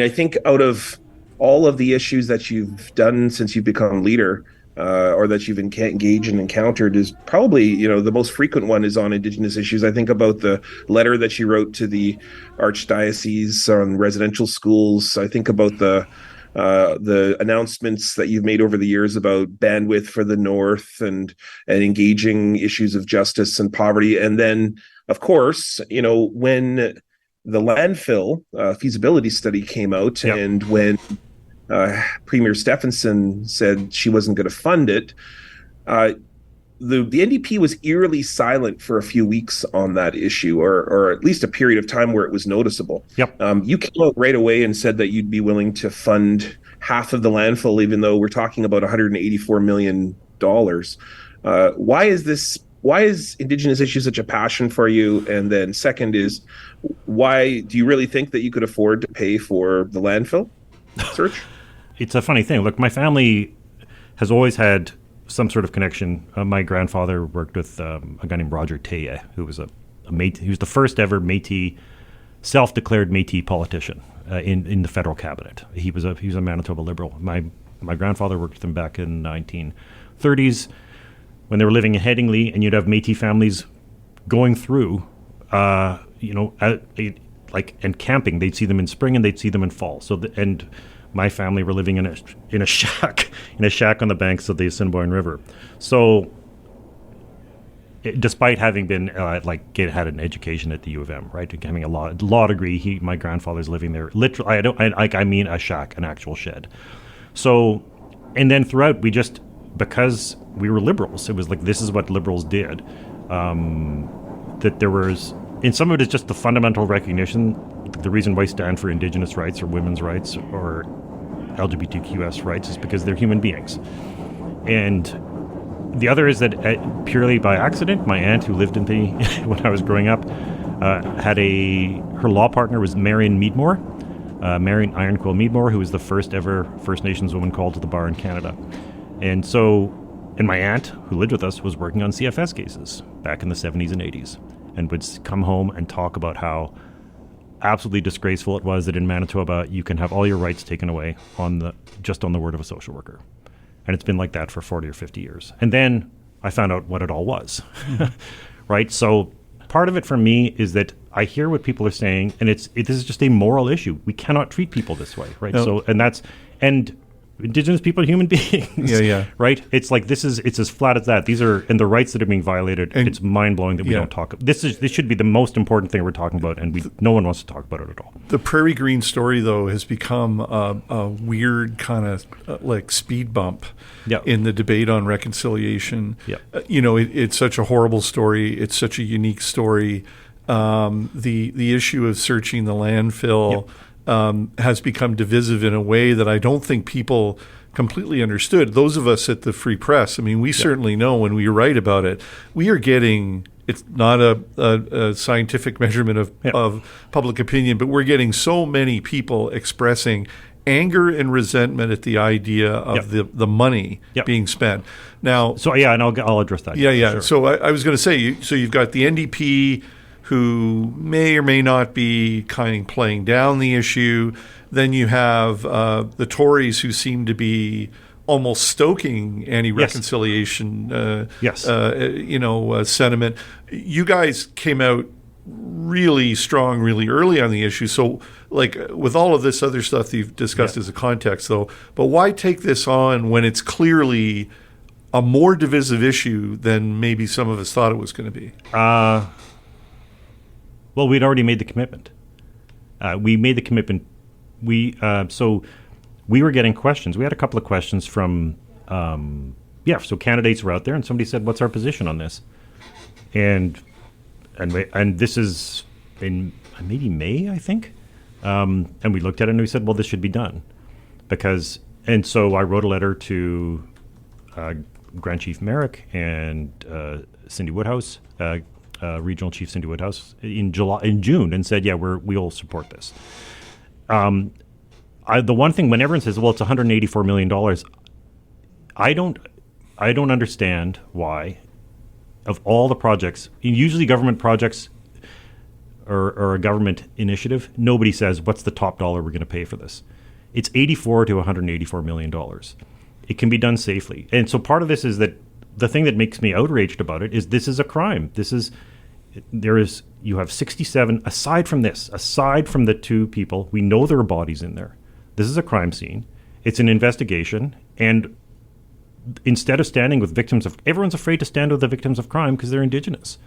think out of all of the issues that you've done since you've become leader, or that you've engaged and encountered is probably, you know, the most frequent one is on Indigenous issues. I think about the letter that she wrote to the Archdiocese on residential schools. I think about the announcements that you've made over the years about bandwidth for the North and engaging issues of justice and poverty. And then, of course, you know, when the landfill feasibility study came out, Yep. and when Premier Stephenson said she wasn't going to fund it, the NDP was eerily silent for a few weeks on that issue, or at least a period of time where it was noticeable. Yep. You came out right away and said that you'd be willing to fund half of the landfill, even though we're talking about $184 million. Why is Indigenous issues such a passion for you? And then second is, why do you really think that you could afford to pay for the landfill search? It's a funny thing. Look, my family has always had some sort of connection. My grandfather worked with a guy named Roger Teye, who was a Métis. He was the first ever Métis, self-declared Métis politician in the federal cabinet. He was a Manitoba Liberal. My grandfather worked with him back in 1930s when they were living in Headingley, and you'd have Métis families going through, and camping. They'd see them in spring and they'd see them in fall. And my family were living in a shack on the banks of the Assiniboine River. So, despite having been had an education at the U of M, right, having a law degree, my grandfather's living there. Literally, I mean a shack, an actual shed. So, and then throughout, because we were liberals, it was like this is what liberals did. That there was, and some of it is just the fundamental recognition. The reason why I stand for Indigenous rights or women's rights or LGBTQS rights is because they're human beings. And the other is that purely by accident, my aunt, who lived in when I was growing up, her law partner was Marion Meadmore, Marion Ironquill Meadmore, who was the first ever First Nations woman called to the bar in Canada. And my aunt, who lived with us, was working on CFS cases back in the 70s and 80s, and would come home and talk about how absolutely disgraceful it was that in Manitoba you can have all your rights taken away just on the word of a social worker. And it's been like that for 40 or 50 years. And then I found out what it all was. Right? So part of it for me is that I hear what people are saying, and this is just a moral issue. We cannot treat people this way, right? No. And Indigenous people are human beings. Yeah. Right? It's like it's as flat as that. These are, and the rights that are being violated, And- it's mind-blowing that we don't talk. This should be the most important thing we're talking about, and no one wants to talk about it at all. The Prairie Green story, though, has become a weird kind of like speed bump Yeah. in the debate on reconciliation. Yeah. It's such a horrible story. It's such a unique story. The issue of searching the landfill has become divisive in a way that I don't think people completely understood. Those of us at the Free Press, I mean, we certainly know when we write about it, we are getting, it's not a scientific measurement of public opinion, but we're getting so many people expressing anger and resentment at the idea of the money being spent. Now, So and I'll address that. yeah. Sure. So I was going to say, you've got the NDP who may or may not be kind of playing down the issue. Then you have the Tories who seem to be almost stoking anti-reconciliation sentiment. You guys came out really strong, really early on the issue. So, like, with all of this other stuff that you've discussed as a context, though, but why take this on when it's clearly a more divisive issue than maybe some of us thought it was going to be? Well, we'd already made the commitment. We made the commitment. So we were getting questions. We had a couple of questions from, so candidates were out there, and somebody said, "What's our position on this?" And this is in maybe May, I think. And we looked at it and we said, "Well, this should be done," and so I wrote a letter to Grand Chief Merrick and Cindy Woodhouse. Regional Chief Cindy Woodhouse in June, and said, we'll support this. The one thing when everyone says, well, it's $184 million, I don't understand why, of all the projects, usually government projects or a government initiative, nobody says, what's the top dollar we're going to pay for this? It's $84 to $184 million. It can be done safely. And so part of this is that the thing that makes me outraged about it is this is a crime. You have 67, aside from the two people, we know there are bodies in there. This is a crime scene. It's an investigation. And instead of standing with everyone's afraid to stand with the victims of crime because they're Indigenous,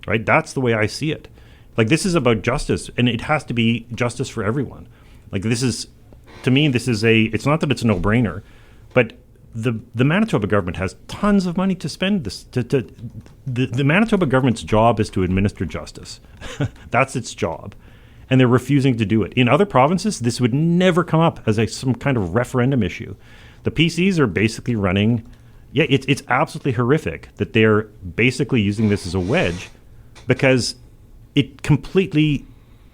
right? That's the way I see it. Like, this is about justice, and it has to be justice for everyone. Like, to me, it's not that it's a no-brainer, but the Manitoba government has tons of money to spend. The Manitoba government's job is to administer justice. That's its job. And they're refusing to do it. In other provinces, this would never come up as some kind of referendum issue. The PCs are basically running, it's absolutely horrific that they're basically using this as a wedge, because it completely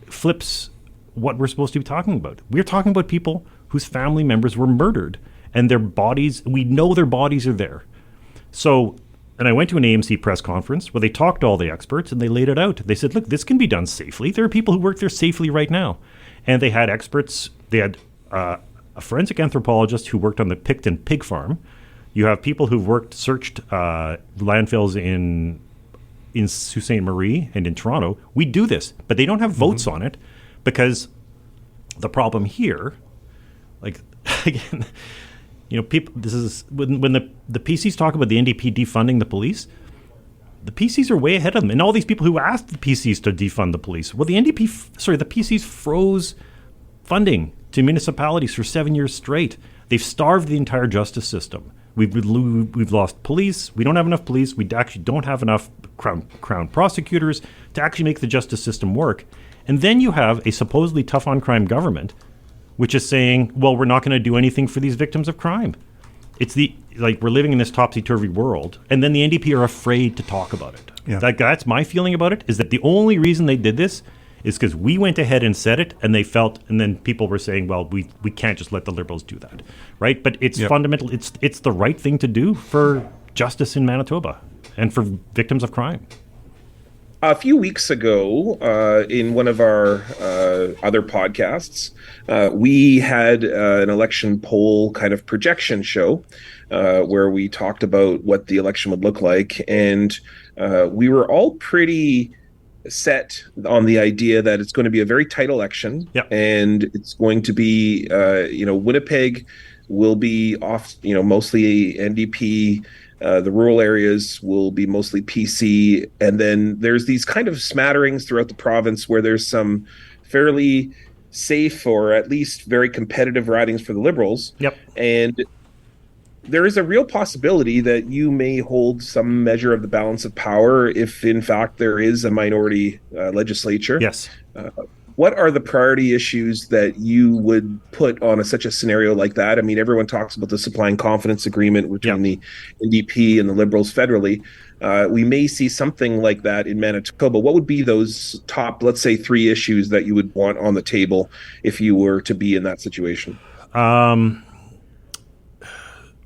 flips what we're supposed to be talking about. We're talking about people whose family members were murdered, and their bodies, we know their bodies are there. So, and I went to an AMC press conference where they talked to all the experts and they laid it out. They said, look, this can be done safely. There are people who work there safely right now. And they had experts. They had a forensic anthropologist who worked on the Picton pig farm. You have people who've searched landfills in Sault Ste. Marie and in Toronto. We do this, but they don't have votes on it, because the problem here, like, again, people. This is when the PCs talk about the NDP defunding the police. The PCs are way ahead of them, and all these people who asked the PCs to defund the police. Well, the PCs froze funding to municipalities for 7 years straight. They've starved the entire justice system. We've lost police. We don't have enough police. We actually don't have enough crown prosecutors to actually make the justice system work. And then you have a supposedly tough on crime government, which is saying, well, we're not going to do anything for these victims of crime. It's we're living in this topsy-turvy world, and then the NDP are afraid to talk about it. Yeah. That's my feeling about it, is that the only reason they did this is because we went ahead and said it, and and then people were saying, well, we can't just let the Liberals do that, right? But it's fundamental. It's the right thing to do for justice in Manitoba and for victims of crime. A few weeks ago, in one of our other podcasts, we had an election poll kind of projection show where we talked about what the election would look like. And we were all pretty set on the idea that it's going to be a very tight election. Yep. And it's going to be, Winnipeg will be off, mostly NDP. The rural areas will be mostly PC. And then there's these kind of smatterings throughout the province where there's some fairly safe or at least very competitive ridings for the Liberals. Yep. And there is a real possibility that you may hold some measure of the balance of power if, in fact, there is a minority legislature. Yes. What are the priority issues that you would put on such a scenario like that? I mean, everyone talks about the supply and confidence agreement between the NDP and the Liberals federally. We may see something like that in Manitoba. What would be those top, let's say, 3 issues that you would want on the table if you were to be in that situation?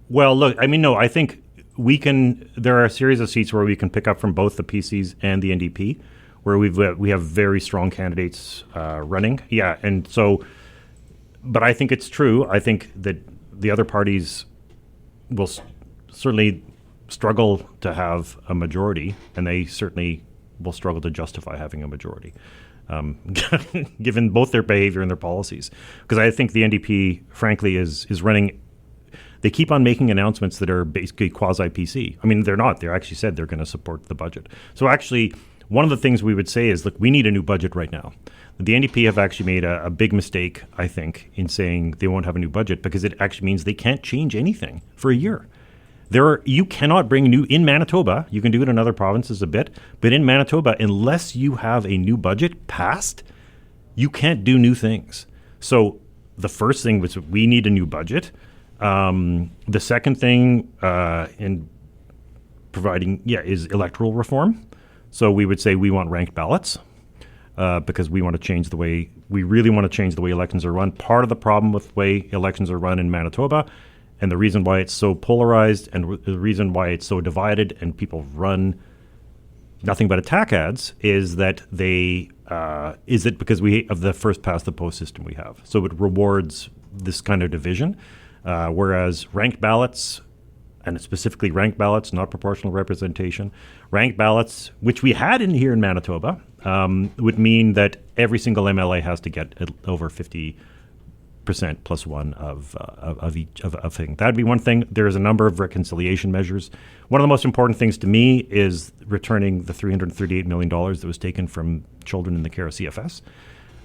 Well, look, I mean, no, I think there are a series of seats where we can pick up from both the PCs and the NDP, where we have very strong candidates running. Yeah, and so, but I think it's true. I think that the other parties will certainly struggle to have a majority, and they certainly will struggle to justify having a majority, given both their behavior and their policies. Because I think the NDP, frankly, is running. They keep on making announcements that are basically quasi-PC. I mean, they're not. They're actually said they're going to support the budget. So actually, one of the things we would say is, look, we need a new budget right now. The NDP have actually made a big mistake, I think, in saying they won't have a new budget, because it actually means they can't change anything for a year. You cannot bring in Manitoba, you can do it in other provinces a bit, but in Manitoba, unless you have a new budget passed, you can't do new things. So the first thing was, we need a new budget. The second thing in providing, is electoral reform. So we would say we want ranked ballots because we want to change we really want to change the way elections are run. Part of the problem with the way elections are run in Manitoba, and the reason why it's so polarized, and the reason why it's so divided and people run nothing but attack ads, is that because we have the first past the post system we have. So it rewards this kind of division. Whereas ranked ballots, and specifically ranked ballots, not proportional representation, ranked ballots, which we had here in Manitoba, would mean that every single MLA has to get over 50% plus one of each thing. That'd be one thing. There's a number of reconciliation measures. One of the most important things to me is returning the $338 million that was taken from children in the care of CFS.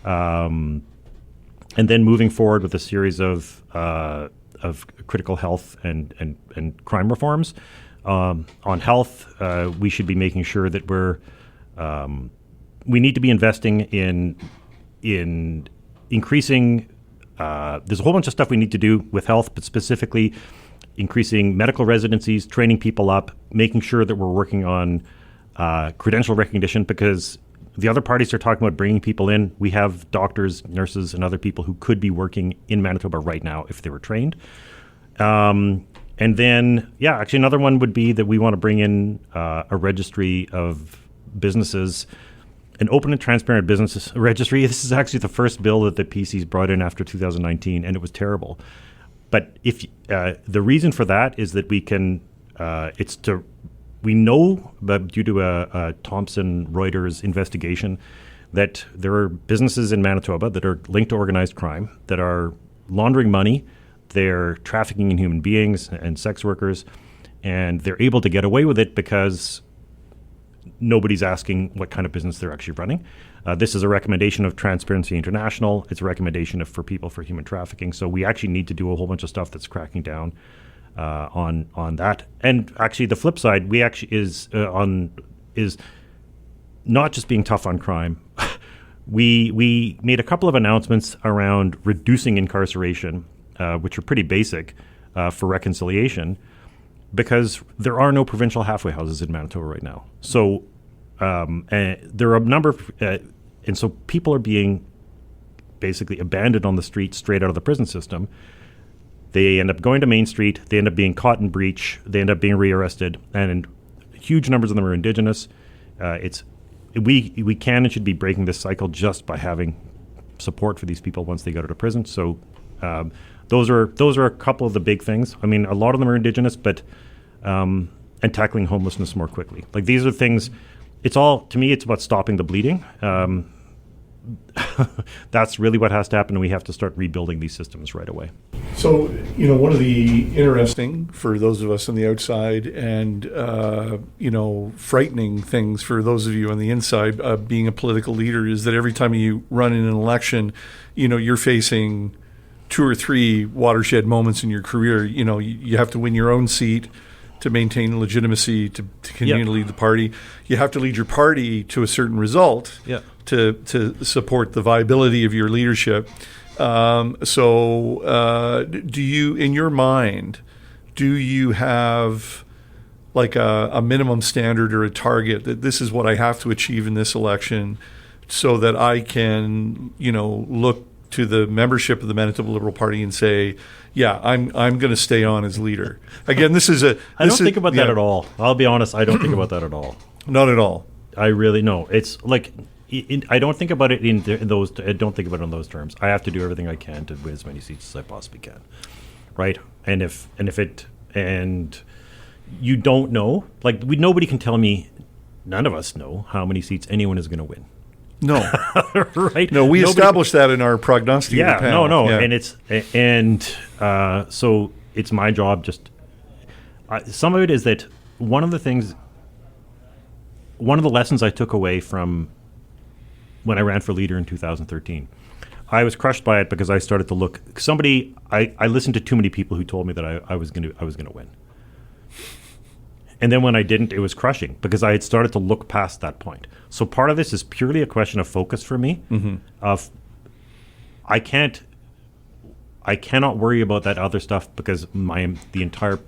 And then moving forward with a series of critical health and crime reforms. On health, we should be making sure that we need to be investing in increasing. There's a whole bunch of stuff we need to do with health, but specifically increasing medical residencies, training people up, making sure that we're working on credential recognition, because the other parties are talking about bringing people in. We have doctors, nurses, and other people who could be working in Manitoba right now if they were trained. And then, actually another one would be that we want to bring in a registry of businesses, an open and transparent business registry. This is actually the first bill that the PC's brought in after 2019, and it was terrible. But if the reason for that is that we can, we know, but due to a Thomson Reuters investigation, that there are businesses in Manitoba that are linked to organized crime, that are laundering money, they're trafficking in human beings and sex workers, and they're able to get away with it because nobody's asking what kind of business they're actually running. This is a recommendation of Transparency International. It's a recommendation for People for Human Trafficking. So we actually need to do a whole bunch of stuff that's cracking down on that. And actually, the flip side, we actually is not just being tough on crime. We made a couple of announcements around reducing incarceration, which are pretty basic for reconciliation, because there are no provincial halfway houses in Manitoba right now. So there are a number of, and so people are being basically abandoned on the street straight out of the prison system. They end up going to Main Street. They end up being caught in breach. They end up being rearrested, and huge numbers of them are Indigenous. We can and should be breaking this cycle just by having support for these people once they go to prison. So those are a couple of the big things. I mean, a lot of them are Indigenous, but and tackling homelessness more quickly. Like, these are things. It's all, to me, it's about stopping the bleeding. That's really what has to happen, and we have to start rebuilding these systems right away. So, one of the interesting, for those of us on the outside, and, frightening things for those of you on the inside, being a political leader, is that every time you run in an election, you're facing 2 or 3 watershed moments in your career. You have to win your own seat to maintain legitimacy, to continue to lead the party. You have to lead your party to a certain result to support the viability of your leadership. So do you, in your mind, do you have like a minimum standard or a target that this is what I have to achieve in this election so that I can, look to the membership of the Manitoba Liberal Party and say, I'm going to stay on as leader? Again, I don't think about that at all. I'll be honest, I don't think about that at all. Not at all. I really know. It's like, I don't think about it in those. I don't think about it in those terms. I have to do everything I can to win as many seats as I possibly can, right? And if you don't know, like, nobody can tell me. None of us know how many seats anyone is going to win. No, right? No, we established that in our prognosticator panel. So it's my job. Some of it is that one of the lessons I took away from when I ran for leader in 2013, I was crushed by it because I started to look. I listened to too many people who told me that I was going to win. And then when I didn't, it was crushing because I had started to look past that point. So part of this is purely a question of focus for me. Of I cannot worry about that other stuff because the entire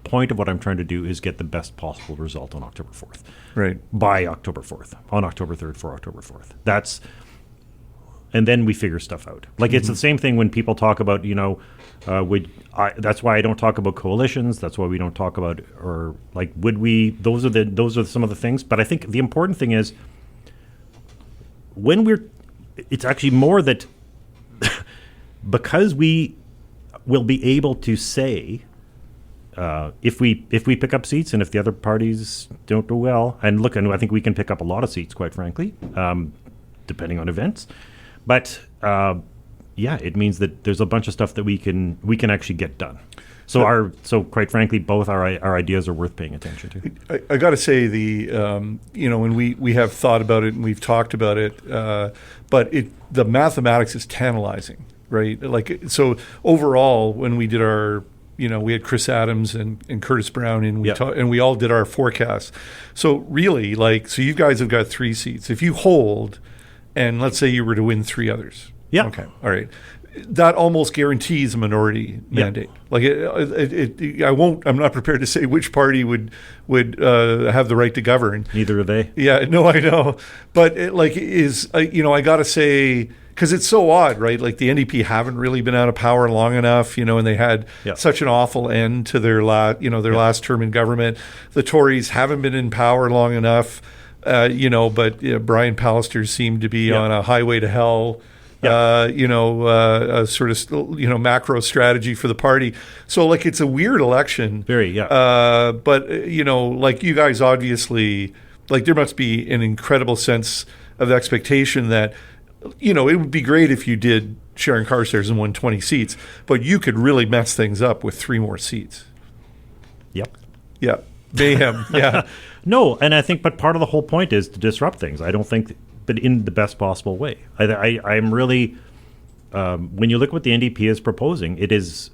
point of what I'm trying to do is get the best possible result on October 4th. Right. By October 4th, on October 3rd for October 4th. And then we figure stuff out. Like, it's the same thing when people talk about, that's why I don't talk about coalitions. That's why we don't talk about, or like, those are some of the things. But I think the important thing is it's actually more that because we we'll be able to say if we pick up seats and if the other parties don't do well. And look, I think we can pick up a lot of seats, quite frankly, depending on events. But it means that there's a bunch of stuff that we can actually get done. So quite frankly, both our ideas are worth paying attention to. I got to say when we have thought about it and we've talked about it, but the mathematics is tantalizing, right? Like, so overall, when we did our, we had Chris Adams and Curtis Brown and we all did our forecasts. So really, so you guys have got 3 seats. If you hold, and let's say you were to win 3 others. Yeah. Okay. All right. That almost guarantees a minority mandate. Like I'm not prepared to say which party would have the right to govern. Neither are they. Yeah, no, I know. But I got to say, because it's so odd, right? Like the NDP haven't really been out of power long enough, and they had such an awful end to their last term in government. The Tories haven't been in power long enough, but Brian Pallister seemed to be on a highway to hell. A sort of macro strategy for the party. So it's a weird election. Very, but you guys obviously, there must be an incredible sense of expectation that it would be great if you did Sharon Carstairs and won 20 seats, but you could really mess things up with 3 more seats. Yep. Yeah. Mayhem. Yeah. No, and I think, but part of the whole point is to disrupt things. I don't think. But in the best possible way. I'm really, when you look at what the NDP is proposing, it is,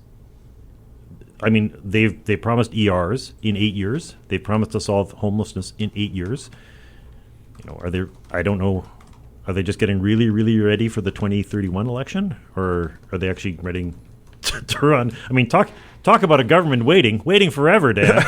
they promised ERs in 8 years. They promised to solve homelessness in 8 years. I don't know, are they just getting really, really ready for the 2031 election? Or are they actually ready to run? Talk about a government waiting forever, Dan.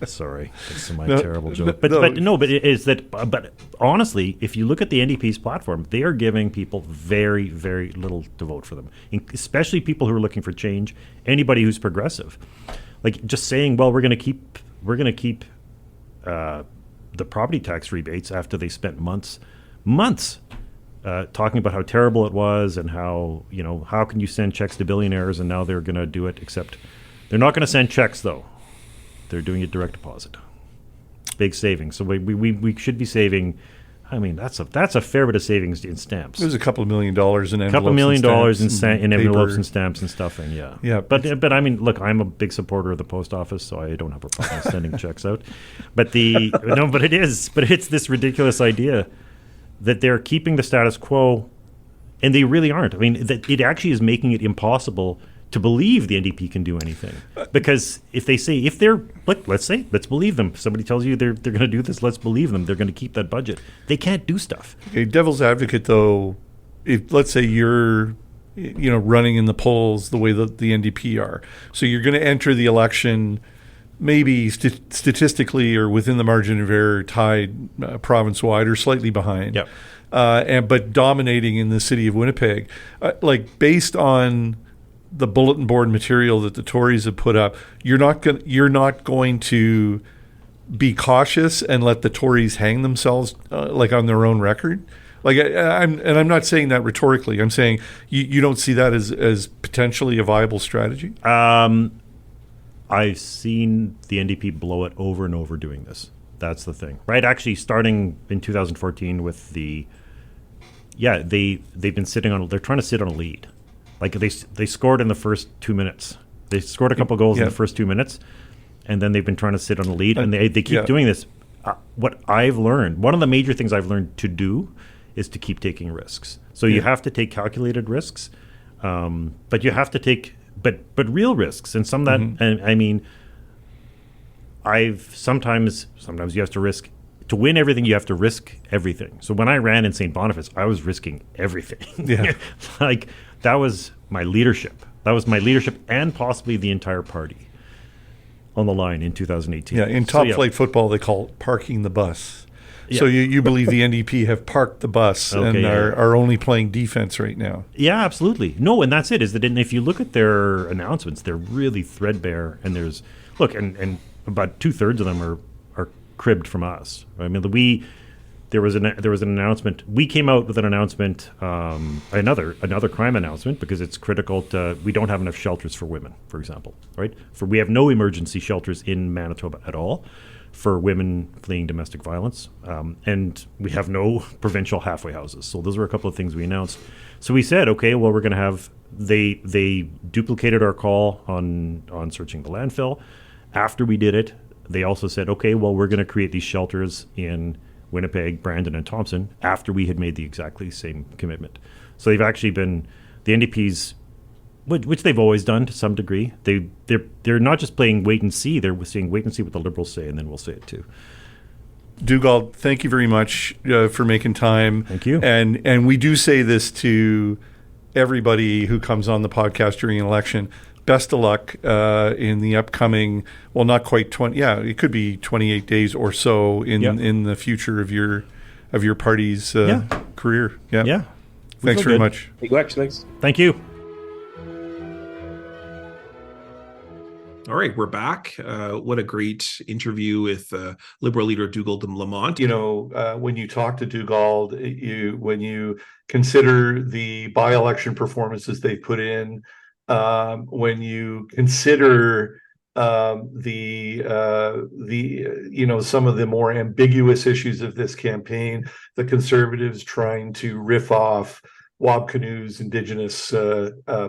Sorry, that's my terrible joke. But it is that. But honestly, if you look at the NDP's platform, they are giving people very, very little to vote for them, especially people who are looking for change. Anybody who's progressive, just saying, well, we're going to keep the property tax rebates after they spent months. Talking about how terrible it was and how can you send checks to billionaires, and now they're going to do it, except they're not going to send checks, though. They're doing it direct deposit. Big savings. So we should be saving. That's a fair bit of savings in stamps. There's a couple of $1 million in envelopes. A couple $1 million in envelopes and stamps and stuff. And yeah. But look, I'm a big supporter of the post office, so I don't have a problem sending checks out. But it's this ridiculous idea that they're keeping the status quo, and they really aren't. That it actually is making it impossible to believe the NDP can do anything. Because if they're let's believe them. Somebody tells you they're going to do this, let's believe them. They're going to keep that budget. They can't do stuff. Okay, devil's advocate, though, if let's say you're running in the polls the way that the NDP are, so you're going to enter the election maybe statistically or within the margin of error tied province-wide or slightly behind, but dominating in the city of Winnipeg. Based on the bulletin board material that the Tories have put up, you're not going to be cautious and let the Tories hang themselves on their own record. I'm not saying that rhetorically. I'm saying you don't see that as potentially a viable strategy? I've seen the NDP blow it over and over doing this. That's the thing, right? Actually, starting in 2014 with they've been they're trying to sit on a lead. They scored in the first 2 minutes. They scored a couple goals in the first 2 minutes, and then they've been trying to sit on a lead, and they keep doing this. What I've learned, one of the major things I've learned to do is to keep taking risks. So you have to take calculated risks, but you have to take but real risks, and some that sometimes you have to risk to win everything. You have to risk everything. So when I ran in St. Boniface, I was risking everything. Yeah, that was my leadership. That was my leadership, and possibly the entire party on the line in 2018. Yeah, in top flight football, they call it parking the bus. Yeah. So you believe the NDP have parked the bus and are only playing defense right now? Yeah, absolutely. No, and that's it. Is that if you look at their announcements, they're really threadbare. And there's and about 2/3 of them are cribbed from us. They there was an announcement. We came out with an announcement, another crime announcement, because it's critical to. We don't have enough shelters for women, for example, right? We have no emergency shelters in Manitoba at all for women fleeing domestic violence, and we have no provincial halfway houses. So those were a couple of things we announced. So we said, okay, well, we're going to have. They duplicated our call on searching the landfill. After we did it, they also said, okay, well, we're going to create these shelters in Winnipeg, Brandon, and Thompson after we had made the exactly same commitment. So they've actually been, the NDP's, which they've always done to some degree, they're not just playing wait and see, they're saying wait and see what the Liberals say, and then we'll say it too. Dougald, thank you very much for making time. Thank you. And we do say this to everybody who comes on the podcast during an election. Best of luck in the upcoming, well, not quite 20, it could be 28 days or so in the future of your party's career. Yeah. Thanks very much. Thanks. Thank you. All right, we're back. What a great interview with Liberal Leader Dougald Lamont. When you talk to Dougald, when you consider the by-election performances they put in, when you consider the some of the more ambiguous issues of this campaign, the Conservatives trying to riff off Wabkanu's Indigenous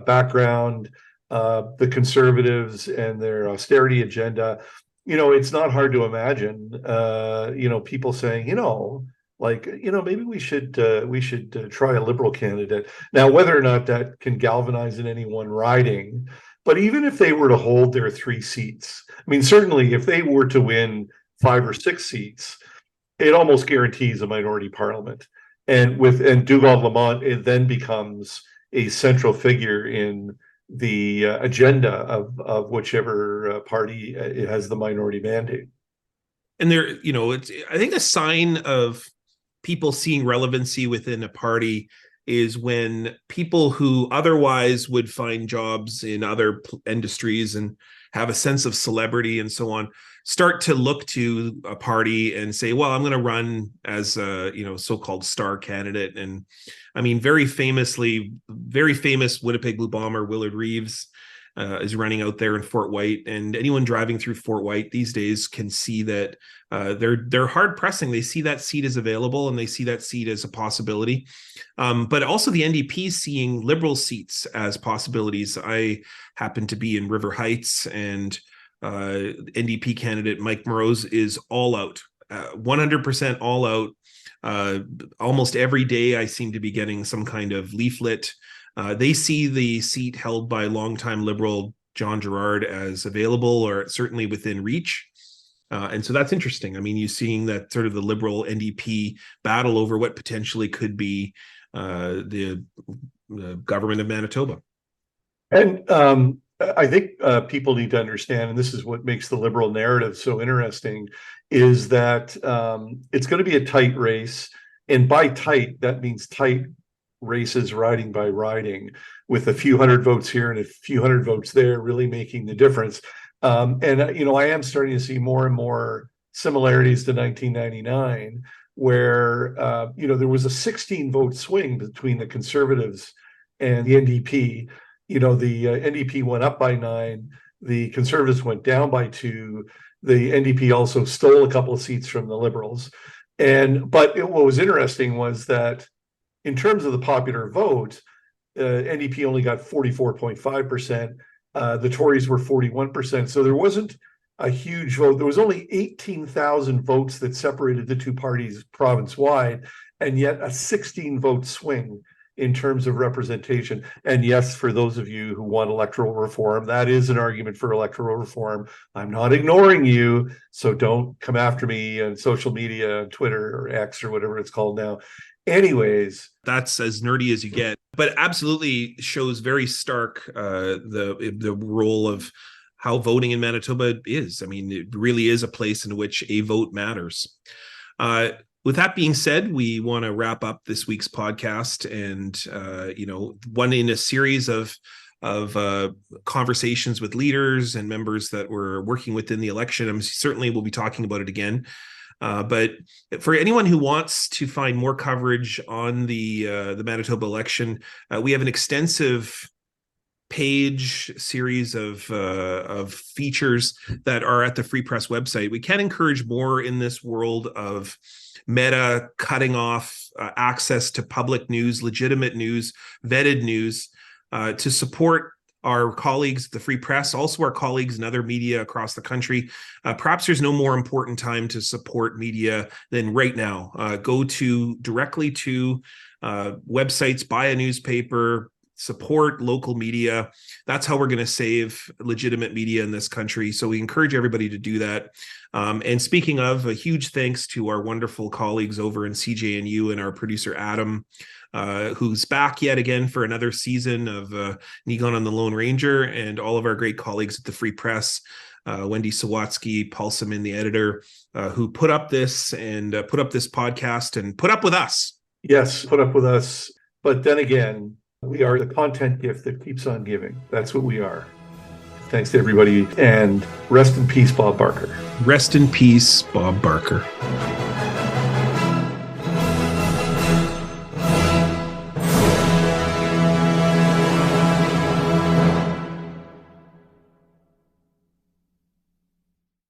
background, the Conservatives and their austerity agenda, it's not hard to imagine, people saying, maybe we should try a Liberal candidate. Now, whether or not that can galvanize in any one riding, but even if they were to hold their 3 seats, certainly if they were to win 5 or 6 seats, it almost guarantees a minority parliament. And Dougald Lamont, it then becomes a central figure in the agenda of whichever party has the minority mandate. And it's, I think, a sign of people seeing relevancy within a party is when people who otherwise would find jobs in other industries and have a sense of celebrity and so on start to look to a party and say, well, I'm going to run as a so-called star candidate. And very famous Winnipeg Blue Bomber Willard Reeves is running out there in Fort White, and anyone driving through Fort White these days can see that they're hard pressing. They see that seat as available, and they see that seat as a possibility. But also the NDP is seeing Liberal seats as possibilities. I happen to be in River Heights, and NDP candidate Mike Morose is all out, 100% all out. Almost every day I seem to be getting some kind of leaflet. They see the seat held by longtime Liberal John Gerard as available, or certainly within reach. And so that's interesting. You're seeing that sort of the Liberal NDP battle over what potentially could be the government of Manitoba. And I think people need to understand, and this is what makes the Liberal narrative so interesting, is that it's going to be a tight race. And by tight, that means tight races riding by riding, with a few hundred votes here and a few hundred votes there really making the difference. I am starting to see more and more similarities to 1999, where there was a 16-vote swing between the Conservatives and the NDP. The NDP went up by 9, the Conservatives went down by 2. The NDP also stole a couple of seats from the Liberals. What was interesting was that in terms of the popular vote, NDP only got 44.5%. The Tories were 41%. So there wasn't a huge vote. There was only 18,000 votes that separated the two parties province-wide, and yet a 16-vote swing in terms of representation. And yes, for those of you who want electoral reform, that is an argument for electoral reform. I'm not ignoring you, so don't come after me on social media, Twitter or X or whatever it's called now. Anyways, that's as nerdy as you get, but absolutely shows very stark the role of how voting in Manitoba is. It really is a place in which a vote matters. With that being said, we want to wrap up this week's podcast, and one in a series of conversations with leaders and members that we're working within the election. Certainly we'll be talking about it again. But for anyone who wants to find more coverage on the Manitoba election, we have an extensive page series of features that are at the Free Press website. We can encourage more in this world of Meta cutting off access to public news, legitimate news, vetted news, to support our colleagues at the Free Press, also our colleagues in other media across the country. Perhaps there's no more important time to support media than right now. Go directly to websites, buy a newspaper, support local media. That's how we're going to save legitimate media in this country. So we encourage everybody to do that. And speaking of, a huge thanks to our wonderful colleagues over in CJNU and our producer, Adam, who's back yet again for another season of Niigaan and the Lone Ranger, and all of our great colleagues at the Free Press, Wendy Sawatsky, Paul Simin, the editor, who put up this podcast and put up with us. Yes, put up with us. But then again, we are the content gift that keeps on giving. That's what we are. Thanks to everybody, and rest in peace, Bob Barker. Rest in peace, Bob Barker.